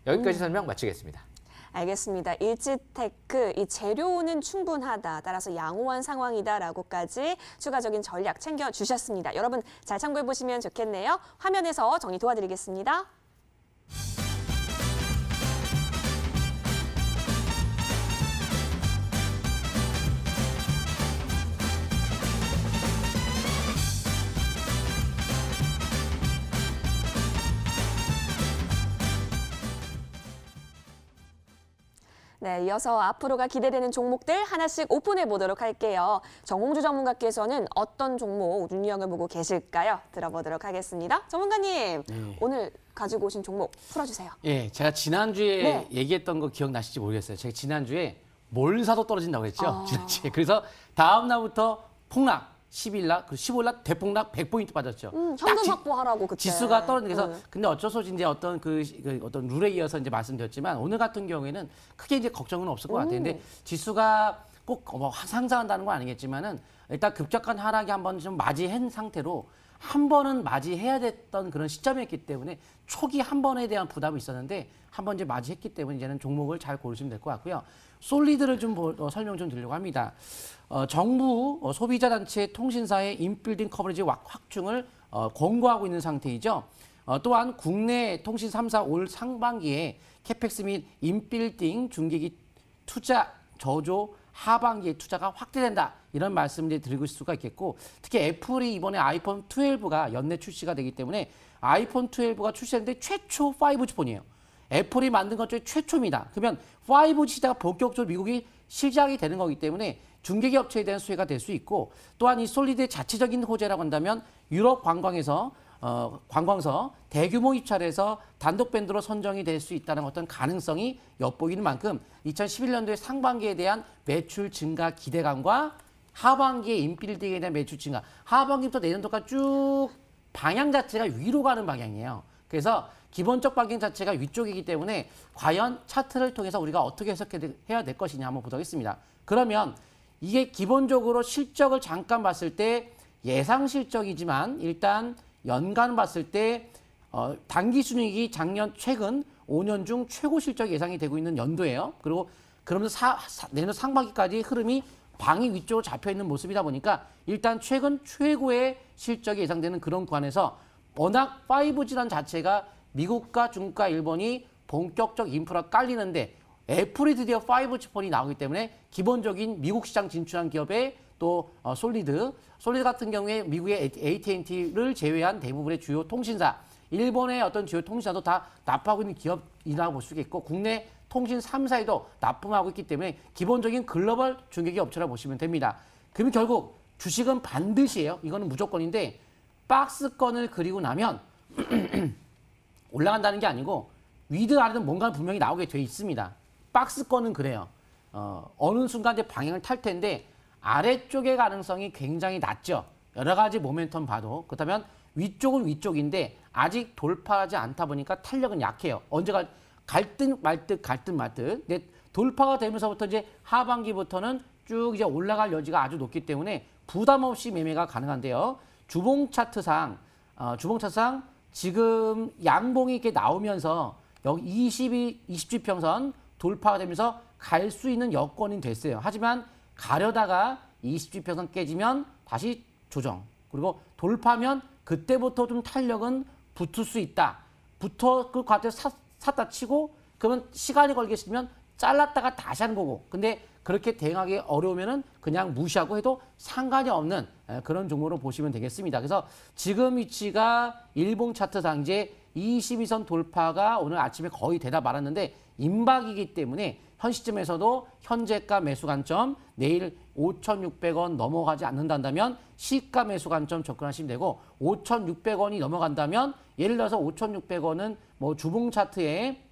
여기까지 설명 마치겠습니다. 알겠습니다. 일지테크 이 재료는 충분하다. 따라서 양호한 상황이다라고까지 추가적인 전략 챙겨주셨습니다. 여러분 잘 참고해 보시면 좋겠네요. 화면에서 정리 도와드리겠습니다. 네, 이어서 앞으로가 기대되는 종목들 하나씩 오픈해 보도록 할게요. 정홍주 전문가께서는 어떤 종목 눈여겨보고 계실까요? 들어보도록 하겠습니다. 전문가님, 오늘 가지고 오신 종목 풀어주세요. 예, 제가 지난주에 네. 얘기했던 거 기억나실지 모르겠어요. 제가 지난주에 뭘 사도 떨어진다고 했죠. 지난주에. 그래서 다음 날부터 폭락. 10일 날, 그리고 15일 날 대폭락 100포인트 빠졌죠. 현금 확보하라고 그때. 지수가 떨어진 그래서 근데 어쩔 수 없이 이제 어떤 어떤 룰에 이어서 이제 말씀드렸지만 오늘 같은 경우에는 크게 이제 걱정은 없을 것 같아요. 근데 지수가 꼭 뭐 상승한다는 건 아니겠지만은 일단 급격한 하락이 한번 좀 맞이한 상태로 한 번은 맞이해야 됐던 그런 시점이었기 때문에 초기 한 번에 대한 부담이 있었는데 한 번 이제 맞이했기 때문에 이제는 종목을 잘 고르시면 될 것 같고요. 솔리드를 좀 설명 좀 드리려고 합니다. 정부 소비자단체 통신사의 인빌딩 커버리지 확충을 권고하고 있는 상태이죠. 또한 국내 통신 3사 올 상반기에 캐펙스 및 인빌딩 중계기 투자 저조 하반기에 투자가 확대된다. 이런 말씀을 드리고 수가 있겠고 특히 애플이 이번에 아이폰 12가 연내 출시가 되기 때문에 아이폰 12가 출시했는데 최초 5G 폰이에요. 애플이 만든 것 중에 최초입니다. 그러면 5G 시대가 본격적으로 미국이 시작이 되는 거기 때문에 중개기 업체에 대한 수혜가 될 수 있고 또한 이 솔리드의 자체적인 호재라고 한다면 유럽 관광에서 관광서 대규모 입찰에서 단독 밴드로 선정이 될 수 있다는 어떤 가능성이 엿보이는 만큼 2011년도에 상반기에 대한 매출 증가 기대감과 하반기에 인빌딩에 대한 매출 증가 하반기부터 내년도까지 쭉 방향 자체가 위로 가는 방향이에요. 그래서 기본적 방향 자체가 위쪽이기 때문에 과연 차트를 통해서 우리가 어떻게 해석해야 될 것이냐 한번 보도록 하겠습니다. 그러면 이게 기본적으로 실적을 잠깐 봤을 때 예상 실적이지만 일단 연간 봤을 때 단기 순이익이 작년 최근 5년 중 최고 실적이 예상이 되고 있는 연도예요. 그리고 그러면서 내년 상반기까지 흐름이 방위 위쪽으로 잡혀 있는 모습이다 보니까 일단 최근 최고의 실적이 예상되는 그런 구간에서 워낙 5G란 자체가 미국과 중국과 일본이 본격적 인프라 깔리는데 애플이 드디어 5G 폰이 나오기 때문에 기본적인 미국 시장 진출한 기업의 또 솔리드 같은 경우에 미국의 AT&T를 제외한 대부분의 주요 통신사, 일본의 어떤 주요 통신사도 다 납품하고 있는 기업이라고 볼 수 있겠고 국내 통신 3사에도 납품하고 있기 때문에 기본적인 글로벌 중개기 업체라고 보시면 됩니다. 그러면 결국 주식은 반드시예요. 이거는 무조건인데 박스권을 그리고 나면 올라간다는 게 아니고 위든 아래든 뭔가 분명히 나오게 돼 있습니다. 박스권은 그래요. 어느 순간 이제 방향을 탈 텐데 아래쪽의 가능성이 굉장히 낮죠. 여러 가지 모멘텀 봐도. 그렇다면 위쪽은 위쪽인데 아직 돌파하지 않다 보니까 탄력은 약해요. 언제가 갈 듯 말 듯 근데 돌파가 되면서부터 이제 하반기부터는 쭉 이제 올라갈 여지가 아주 높기 때문에 부담 없이 매매가 가능한데요. 주봉 차트상 지금 양봉이 이렇게 나오면서 여기 20주평선 돌파가 되면서 갈 수 있는 여건이 됐어요. 하지만 가려다가 20주평선 깨지면 다시 조정. 그리고 돌파하면 그때부터 좀 탄력은 붙을 수 있다. 그 과정에서 샀다 치고 그러면 시간이 걸리겠으면 잘랐다가 다시 하는 거고. 근데 그렇게 대응하기 어려우면은 그냥 무시하고 해도 상관이 없는 그런 종목으로 보시면 되겠습니다. 그래서 지금 위치가 일봉 차트상 이제 22선 돌파가 오늘 아침에 거의 되다 말았는데 임박이기 때문에 현 시점에서도 현재가 매수 관점 내일 5,600원 넘어가지 않는다면 시가 매수 관점 접근하시면 되고 5,600원이 넘어간다면 예를 들어서 5,600원은 뭐 주봉 차트에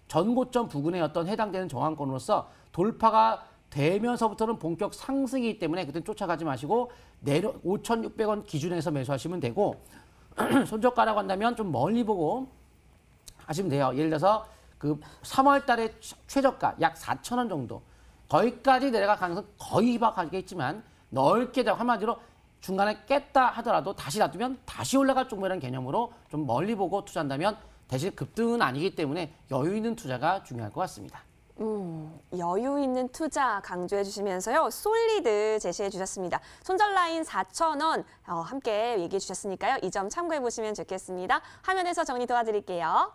전고점 부근에 어떤 해당되는 저항권으로서 돌파가 되면서부터는 본격 상승이기 때문에 그때 쫓아가지 마시고 5,600원 기준에서 매수하시면 되고 손절가라고 한다면 좀 멀리 보고 하시면 돼요. 예를 들어서 그 3월 달에 최저가 약 4,000원 정도 거기까지 내려갈 가능성 거의 희박하겠지만 넓게 한마디로 중간에 깼다 하더라도 다시 놔두면 다시 올라갈 정도라는 개념으로 좀 멀리 보고 투자한다면 대신 급등은 아니기 때문에 여유 있는 투자가 중요할 것 같습니다. 여유 있는 투자 강조해 주시면서요. 솔리드 제시해 주셨습니다. 손절 라인 4,000원 함께 얘기해 주셨으니까요. 이 점 참고해 보시면 좋겠습니다. 화면에서 정리 도와드릴게요.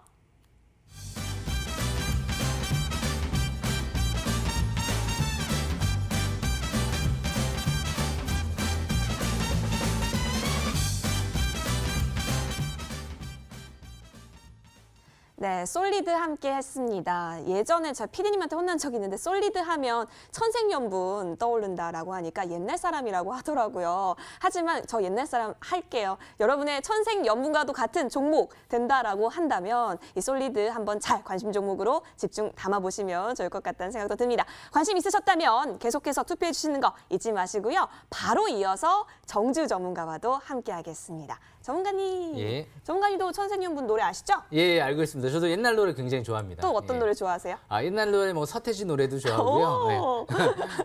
네, 솔리드 함께 했습니다. 예전에 저 PD님한테 혼난 적이 있는데 솔리드 하면 천생연분 떠오른다라고 하니까 옛날 사람이라고 하더라고요. 하지만 저 옛날 사람 할게요. 여러분의 천생연분과도 같은 종목 된다라고 한다면 이 솔리드 한번 잘 관심 종목으로 집중 담아보시면 좋을 것 같다는 생각도 듭니다. 관심 있으셨다면 계속해서 투표해 주시는 거 잊지 마시고요. 바로 이어서 정주 전문가와도 함께 하겠습니다. 전문가님, 예. 전문가님도 천생연분 노래 아시죠? 예, 알고 있습니다. 저도 옛날 노래 굉장히 좋아합니다. 또 어떤 예. 노래 좋아하세요? 옛날 노래 뭐 서태지 노래도 좋아하고요.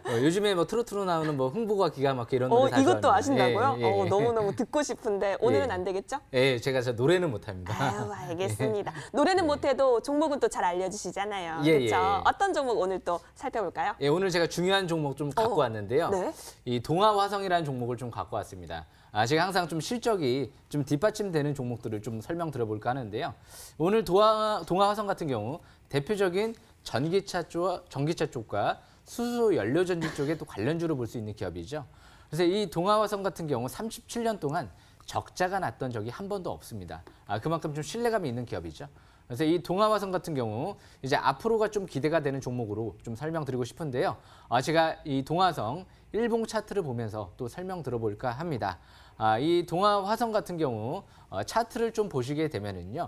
네. 요즘에 뭐 트로트로 나오는 뭐 흥부가 기가 막히게 이런 노래 다 이것도 좋아합니다. 아신다고요? 예, 예. 너무너무 듣고 싶은데 오늘은 예. 안 되겠죠? 예, 제가 노래는 못합니다. 아유, 알겠습니다. 노래는 못해도 종목은 또 잘 알려주시잖아요. 예, 그렇죠? 예. 어떤 종목 오늘 또 살펴볼까요? 예, 오늘 제가 중요한 종목 좀 갖고 왔는데요. 네. 이 동아화성이라는 종목을 좀 갖고 왔습니다. 제가 항상 좀 실적이 좀 뒷받침되는 종목들을 좀 설명드려볼까 하는데요. 오늘 동아화성 같은 경우 대표적인 전기차 쪽과 수소 연료전지 쪽에 또 관련주로 볼 수 있는 기업이죠. 그래서 이 동아화성 같은 경우 37년 동안 적자가 났던 적이 한 번도 없습니다. 그만큼 좀 신뢰감이 있는 기업이죠. 그래서 이 동아화성 같은 경우 이제 앞으로가 좀 기대가 되는 종목으로 좀 설명드리고 싶은데요. 제가 이 동아화성 일봉 차트를 보면서 또 설명 들어볼까 합니다. 이 동아화성 같은 경우 차트를 좀 보시게 되면은요.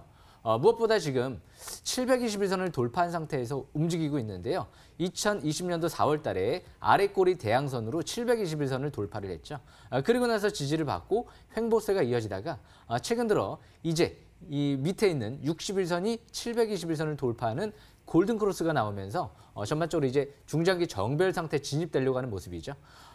무엇보다 지금 721선을 돌파한 상태에서 움직이고 있는데요. 2020년도 4월 달에 아래 꼬리 대양선으로 721선을 돌파를 했죠. 그리고 나서 지지를 받고 횡보세가 이어지다가 최근 들어 이제 이 밑에 있는 61선이 721선을 돌파하는 골든크로스가 나오면서 전반적으로 이제 중장기 정배열 상태 진입되려고 하는 모습이죠.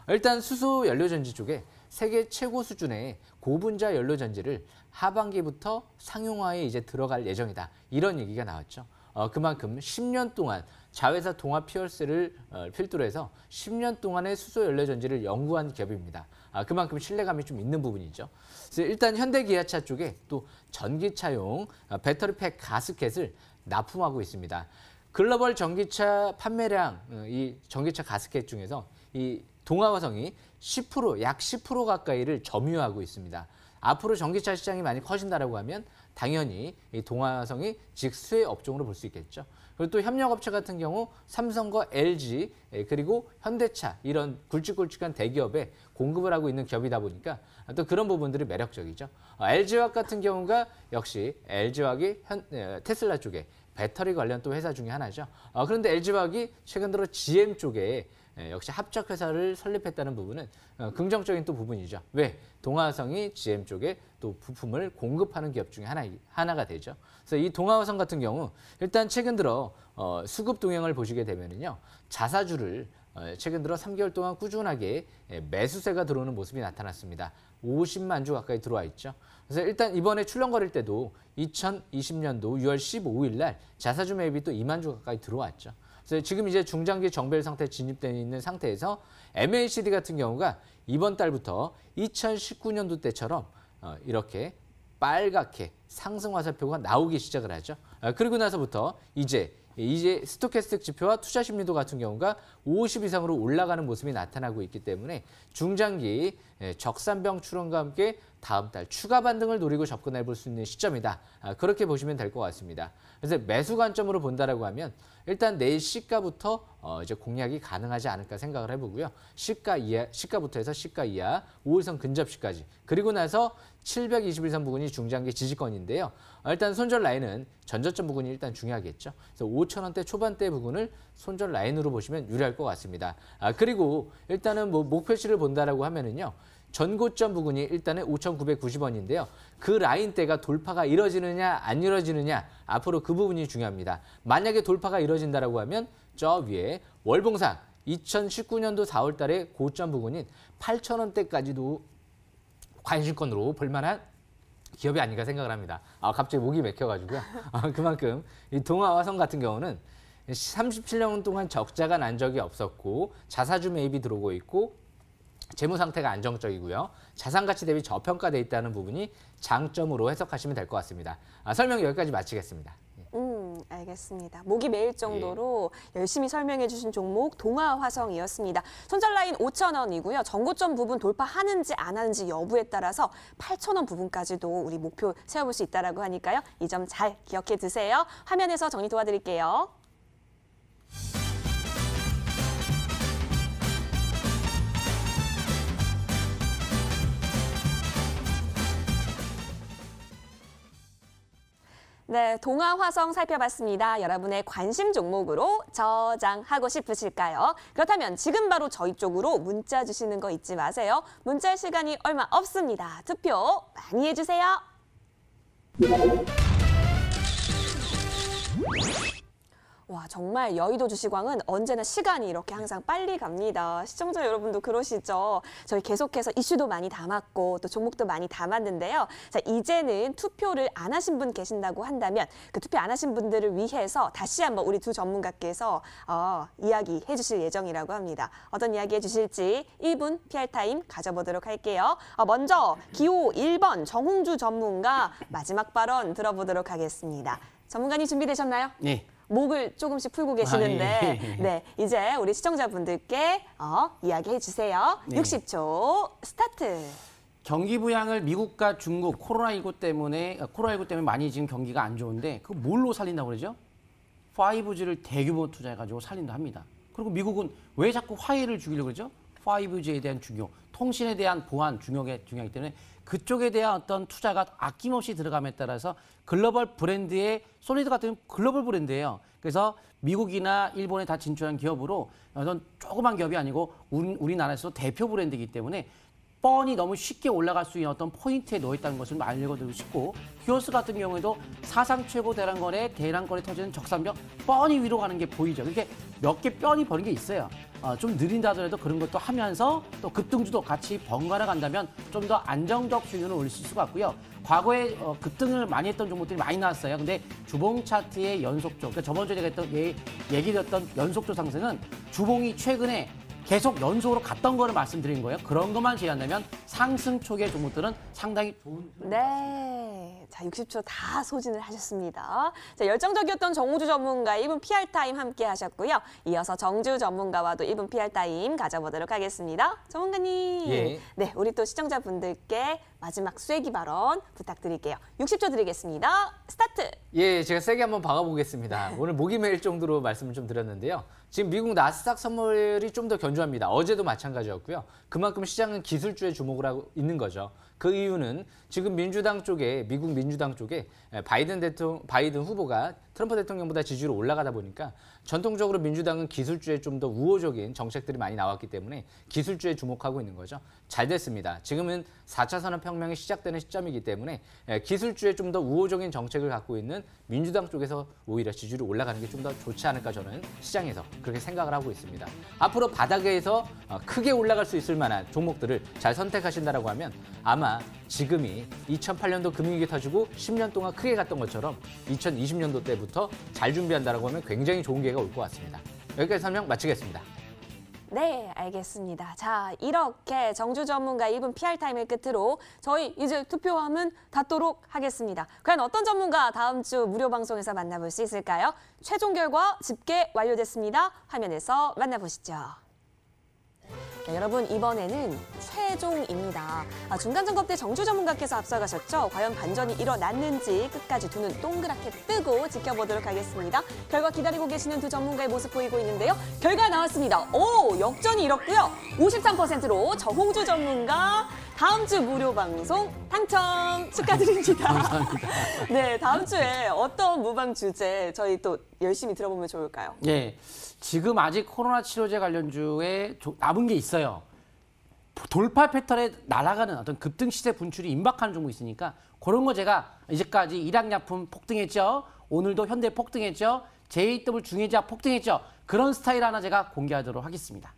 일단 수소 연료전지 쪽에 세계 최고 수준의 고분자 연료 전지를 하반기부터 상용화에 이제 들어갈 예정이다. 이런 얘기가 나왔죠. 그만큼 10년 동안 자회사 동화 피어스를 필두로 해서 10년 동안의 수소 연료 전지를 연구한 기업입니다. 그만큼 신뢰감이 좀 있는 부분이죠. 그래서 일단 현대기아차 쪽에 또 전기차용 배터리팩 가스켓을 납품하고 있습니다. 글로벌 전기차 판매량, 이 전기차 가스켓 중에서 이 동아화성이 10%, 약 10% 가까이를 점유하고 있습니다. 앞으로 전기차 시장이 많이 커진다라고 하면 당연히 이 동아화성이 직수의 업종으로 볼 수 있겠죠. 그리고 또 협력업체 같은 경우 삼성과 LG 그리고 현대차 이런 굵직굵직한 대기업에 공급을 하고 있는 기업이다 보니까 또 그런 부분들이 매력적이죠. LG화학 같은 경우가 역시 LG화학이 테슬라 쪽에 배터리 관련 또 회사 중에 하나죠. 그런데 LG화학이 최근 들어 GM 쪽에 역시 합작 회사를 설립했다는 부분은 긍정적인 또 부분이죠. 왜? 동아화성이 GM 쪽에 또 부품을 공급하는 기업 중에 하나가 되죠. 그래서 이 동아화성 같은 경우 일단 최근 들어 수급 동향을 보시게 되면은요. 자사주를 최근 들어 3개월 동안 꾸준하게 매수세가 들어오는 모습이 나타났습니다. 50만 주 가까이 들어와 있죠. 그래서 일단 이번에 출렁거릴 때도 2020년도 6월 15일 날 자사주 매입이 또 2만 주 가까이 들어왔죠. 그래서 지금 이제 중장기 정벨 상태에 진입되어 있는 상태에서 MACD 같은 경우가 이번 달부터 2019년도 때처럼 이렇게 빨갛게 상승 화살표가 나오기 시작을 하죠. 그리고 나서부터 이제 스토캐스틱 지표와 투자 심리도 같은 경우가 50 이상으로 올라가는 모습이 나타나고 있기 때문에 중장기 적산병 출원과 함께 다음 달 추가 반등을 노리고 접근해 볼 수 있는 시점이다. 그렇게 보시면 될 것 같습니다. 그래서 매수 관점으로 본다라고 하면 일단 내일 시가부터 이제 공략이 가능하지 않을까 생각을 해보고요. 시가부터 해서 시가 이하 5일선 근접시까지 그리고 나서 721선 부근이 중장기 지지권인데요. 일단 손절 라인은 전저점 부근이 일단 중요하겠죠. 그래서 5,000원대 초반대 부근을 손절 라인으로 보시면 유리할 것 같습니다. 그리고 일단은 뭐 목표치를 본다라고 하면은요. 전고점 부근이 일단은 5,990원인데요. 그 라인대가 돌파가 이뤄지느냐 안 이뤄지느냐 앞으로 그 부분이 중요합니다. 만약에 돌파가 이뤄진다라고 하면 저 위에 월봉상 2019년도 4월 달에 고점 부근인 8,000원대까지도 관심권으로 볼만한 기업이 아닌가 생각을 합니다. 갑자기 목이 막혀가지고요. 그만큼 이 동아화성 같은 경우는 37년 동안 적자가 난 적이 없었고 자사주 매입이 들어오고 있고 재무 상태가 안정적이고요. 자산 가치 대비 저평가돼 있다는 부분이 장점으로 해석하시면 될 것 같습니다. 설명 여기까지 마치겠습니다. 알겠습니다. 목이 메일 정도로 열심히 설명해 주신 종목 동아화성이었습니다. 손절 라인 5,000원이고요. 전고점 부분 돌파하는지 안 하는지 여부에 따라서 8,000원 부분까지도 우리 목표 세워볼 수 있다고 하니까요. 이 점 잘 기억해 두세요. 화면에서 정리 도와드릴게요. 네, 동아화성 살펴봤습니다. 여러분의 관심 종목으로 저장하고 싶으실까요? 그렇다면 지금 바로 저희 쪽으로 문자 주시는 거 잊지 마세요. 문자 시간이 얼마 없습니다. 투표 많이 해주세요. 와, 정말 여의도 주식왕은 언제나 시간이 이렇게 항상 빨리 갑니다. 시청자 여러분도 그러시죠? 저희 계속해서 이슈도 많이 담았고 또 종목도 많이 담았는데요. 자, 이제는 투표를 안 하신 분 계신다고 한다면 그 투표 안 하신 분들을 위해서 다시 한번 우리 두 전문가께서 이야기해 주실 예정이라고 합니다. 어떤 이야기 해주실지 1분 PR타임 가져보도록 할게요. 먼저 기호 1번 정홍주 전문가 마지막 발언 들어보도록 하겠습니다. 전문가님 준비되셨나요? 네. 목을 조금씩 풀고 계시는데 예. 네, 이제 우리 시청자분들께 이야기해 주세요. 네. 60초 스타트. 경기 부양을 미국과 중국 코로나19 때문에 많이 지금 경기가 안 좋은데 그 뭘로 살린다고 그러죠? 5G를 대규모 투자해가지고 살린다 합니다. 그리고 미국은 왜 자꾸 화해를 주기려고 그러죠? 5G에 대한 중요, 통신에 대한 보안 중요하기 때문에 그쪽에 대한 어떤 투자가 아낌없이 들어감에 따라서 글로벌 브랜드의 솔리드 같은 글로벌 브랜드예요. 그래서 미국이나 일본에 다 진출한 기업으로 어떤 조그만 기업이 아니고 우리나라에서 대표 브랜드이기 때문에 뻔히 너무 쉽게 올라갈 수 있는 어떤 포인트에 놓여 있다는 것을 알려드리고 싶고 히오스 같은 경우에도 사상 최고 대란거래 터지는 적산병 뻔히 위로 가는 게 보이죠. 이렇게 몇 개 뻔히 버는 게 있어요. 좀 느린다 하더라도 그런 것도 하면서 또 급등주도 같이 번갈아 간다면 좀 더 안정적 수준을 올릴 수 있을 것 같고요. 과거에 급등을 많이 했던 종목들이 많이 나왔어요. 근데 주봉 차트의 연속조, 그러니까 저번 주에 제가 얘기드렸던 연속조 상승은 주봉이 최근에 계속 연속으로 갔던 거를 말씀드린 거예요. 그런 것만 제외한다면 상승 초기의 종목들은 상당히 좋은. 네. 자, 60초 다 소진을 하셨습니다. 자, 열정적이었던 정우주 전문가의 1분 PR 타임 함께 하셨고요. 이어서 정주 전문가와도 1분 PR 타임 가져보도록 하겠습니다. 전문가님. 예. 네, 우리 또 시청자분들께 마지막 쐐기 발언 부탁드릴게요. 60초 드리겠습니다. 스타트! 예, 제가 세게 한번 박아보겠습니다. 오늘 목이 메일 정도로 말씀을 좀 드렸는데요. 지금 미국 나스닥 선물이 좀 더 견조합니다. 어제도 마찬가지였고요. 그만큼 시장은 기술주에 주목을 하고 있는 거죠. 그 이유는 지금 민주당 쪽에, 미국 민주당 쪽에 바이든 후보가 트럼프 대통령보다 지지율이 올라가다 보니까 전통적으로 민주당은 기술주에 좀 더 우호적인 정책들이 많이 나왔기 때문에 기술주에 주목하고 있는 거죠. 잘 됐습니다. 지금은 4차 산업혁명이 시작되는 시점이기 때문에 기술주에 좀 더 우호적인 정책을 갖고 있는 민주당 쪽에서 오히려 지지율이 올라가는 게 좀 더 좋지 않을까 저는 시장에서 그렇게 생각을 하고 있습니다. 앞으로 바닥에서 크게 올라갈 수 있을 만한 종목들을 잘 선택하신다라고 하면 아마 지금이 2008년도 금융위기 터지고 10년 동안 크게 갔던 것처럼 2020년도 때부터 잘 준비한다라고 하면 굉장히 좋은 기회가 올 것 같습니다. 여기까지 설명 마치겠습니다. 네, 알겠습니다. 자, 이렇게 정주 전문가 1분 PR 타임을 끝으로 저희 이제 투표함은 닫도록 하겠습니다. 과연 어떤 전문가 다음 주 무료 방송에서 만나볼 수 있을까요? 최종 결과 집계 완료됐습니다. 화면에서 만나보시죠. 네, 여러분 이번에는 최종입니다. 중간점검 때 정주 전문가께서 앞서가셨죠? 과연 반전이 일어났는지 끝까지 두 눈 동그랗게 뜨고 지켜보도록 하겠습니다. 결과 기다리고 계시는 두 전문가의 모습 보이고 있는데요. 결과 나왔습니다. 오, 역전이 이렇고요. 53%로 정홍주 전문가 다음 주 무료 방송 당첨 축하드립니다. 감사합니다. 네, 다음 주에 어떤 무방 주제 저희 또 열심히 들어보면 좋을까요? 예, 지금 아직 코로나 치료제 관련주에 남은 게 있어요. 돌파 패턴에 날아가는 어떤 급등 시세 분출이 임박하는 종목이 있으니까 그런 거 제가 이제까지 일양약품 폭등했죠. 오늘도 현대 폭등했죠. JW 중해제약 폭등했죠. 그런 스타일 하나 제가 공개하도록 하겠습니다.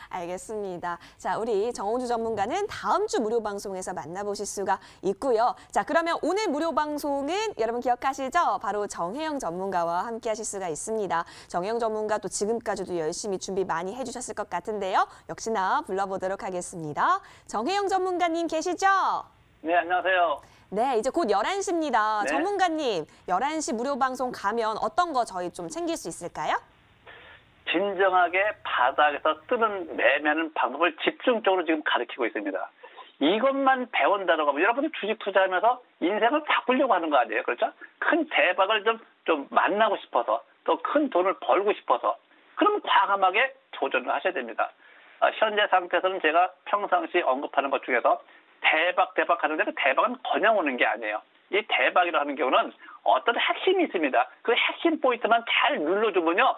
알겠습니다. 자, 우리 정홍주 전문가는 다음 주 무료 방송에서 만나보실 수가 있고요. 자, 그러면 오늘 무료 방송은 여러분 기억하시죠? 바로 정혜영 전문가와 함께 하실 수가 있습니다. 정혜영 전문가 또 지금까지도 열심히 준비 많이 해주셨을 것 같은데요. 역시나 불러보도록 하겠습니다. 정혜영 전문가님 계시죠? 네, 안녕하세요. 네, 이제 곧 11시입니다. 네. 전문가님, 11시 무료 방송 가면 어떤 거 저희 좀 챙길 수 있을까요? 진정하게 바닥에서 뜨는 매매하는 방법을 집중적으로 지금 가르치고 있습니다. 이것만 배운다고 하면 여러분들 주식 투자하면서 인생을 바꾸려고 하는 거 아니에요? 그렇죠? 큰 대박을 좀 만나고 싶어서 또 큰 돈을 벌고 싶어서 그럼 과감하게 도전을 하셔야 됩니다. 현재 상태에서는 제가 평상시 언급하는 것 중에서 대박 하는데 그 대박은 그냥 오는 게 아니에요. 이 대박이라고 하는 경우는 어떤 핵심이 있습니다. 그 핵심 포인트만 잘 눌러주면요.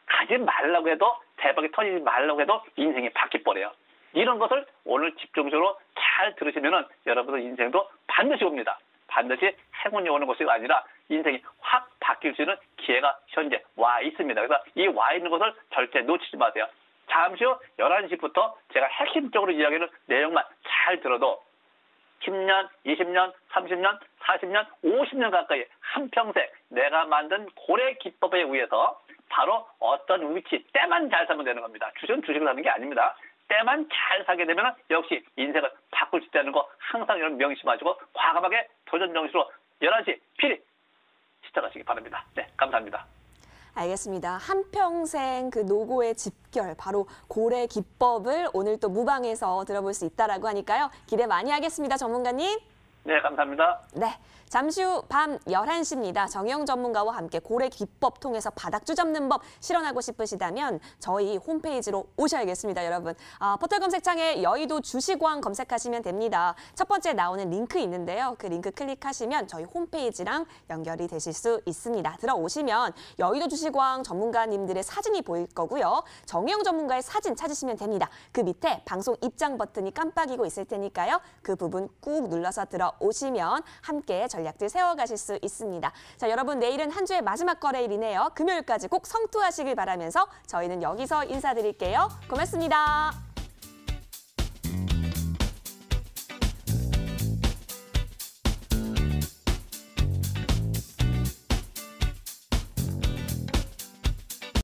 가지 말라고 해도 대박이 터지지 말라고 해도 인생이 바뀌어버려요. 이런 것을 오늘 집중적으로 잘 들으시면은 여러분의 인생도 반드시 옵니다. 반드시 행운이 오는 것이 아니라 인생이 확 바뀔 수 있는 기회가 현재 와 있습니다. 그래서 이 와 있는 것을 절대 놓치지 마세요. 잠시 후 11시부터 제가 핵심적으로 이야기하는 내용만 잘 들어도 10년, 20년, 30년, 40년, 50년 가까이 한평생 내가 만든 고래 기법에 의해서 바로 어떤 위치, 때만 잘 사면 되는 겁니다. 주식은 주식을 사는 게 아닙니다. 때만 잘 사게 되면 역시 인생을 바꿀 수 있다는 거 항상 여러분 명심하시고 과감하게 도전 정신으로 11시 필히 시작하시기 바랍니다. 네, 감사합니다. 알겠습니다. 한평생 그 노고의 집결, 바로 고래 기법을 오늘 또 무방에서 들어볼 수 있다라고 하니까요. 기대 많이 하겠습니다, 전문가님. 네, 감사합니다. 네. 잠시 후 밤 11시입니다. 정영 전문가와 함께 고래 기법 통해서 바닥주 잡는 법 실현하고 싶으시다면 저희 홈페이지로 오셔야겠습니다, 여러분. 포털 검색창에 여의도 주식왕 검색하시면 됩니다. 첫 번째 나오는 링크 있는데요. 그 링크 클릭하시면 저희 홈페이지랑 연결이 되실 수 있습니다. 들어오시면 여의도 주식왕 전문가님들의 사진이 보일 거고요. 정영 전문가의 사진 찾으시면 됩니다. 그 밑에 방송 입장 버튼이 깜빡이고 있을 테니까요. 그 부분 꾹 눌러서 오시면 함께 전략들 세워가실 수 있습니다. 자, 여러분 내일은 한 주의 마지막 거래일이네요. 금요일까지 꼭 성투하시길 바라면서 저희는 여기서 인사드릴게요. 고맙습니다.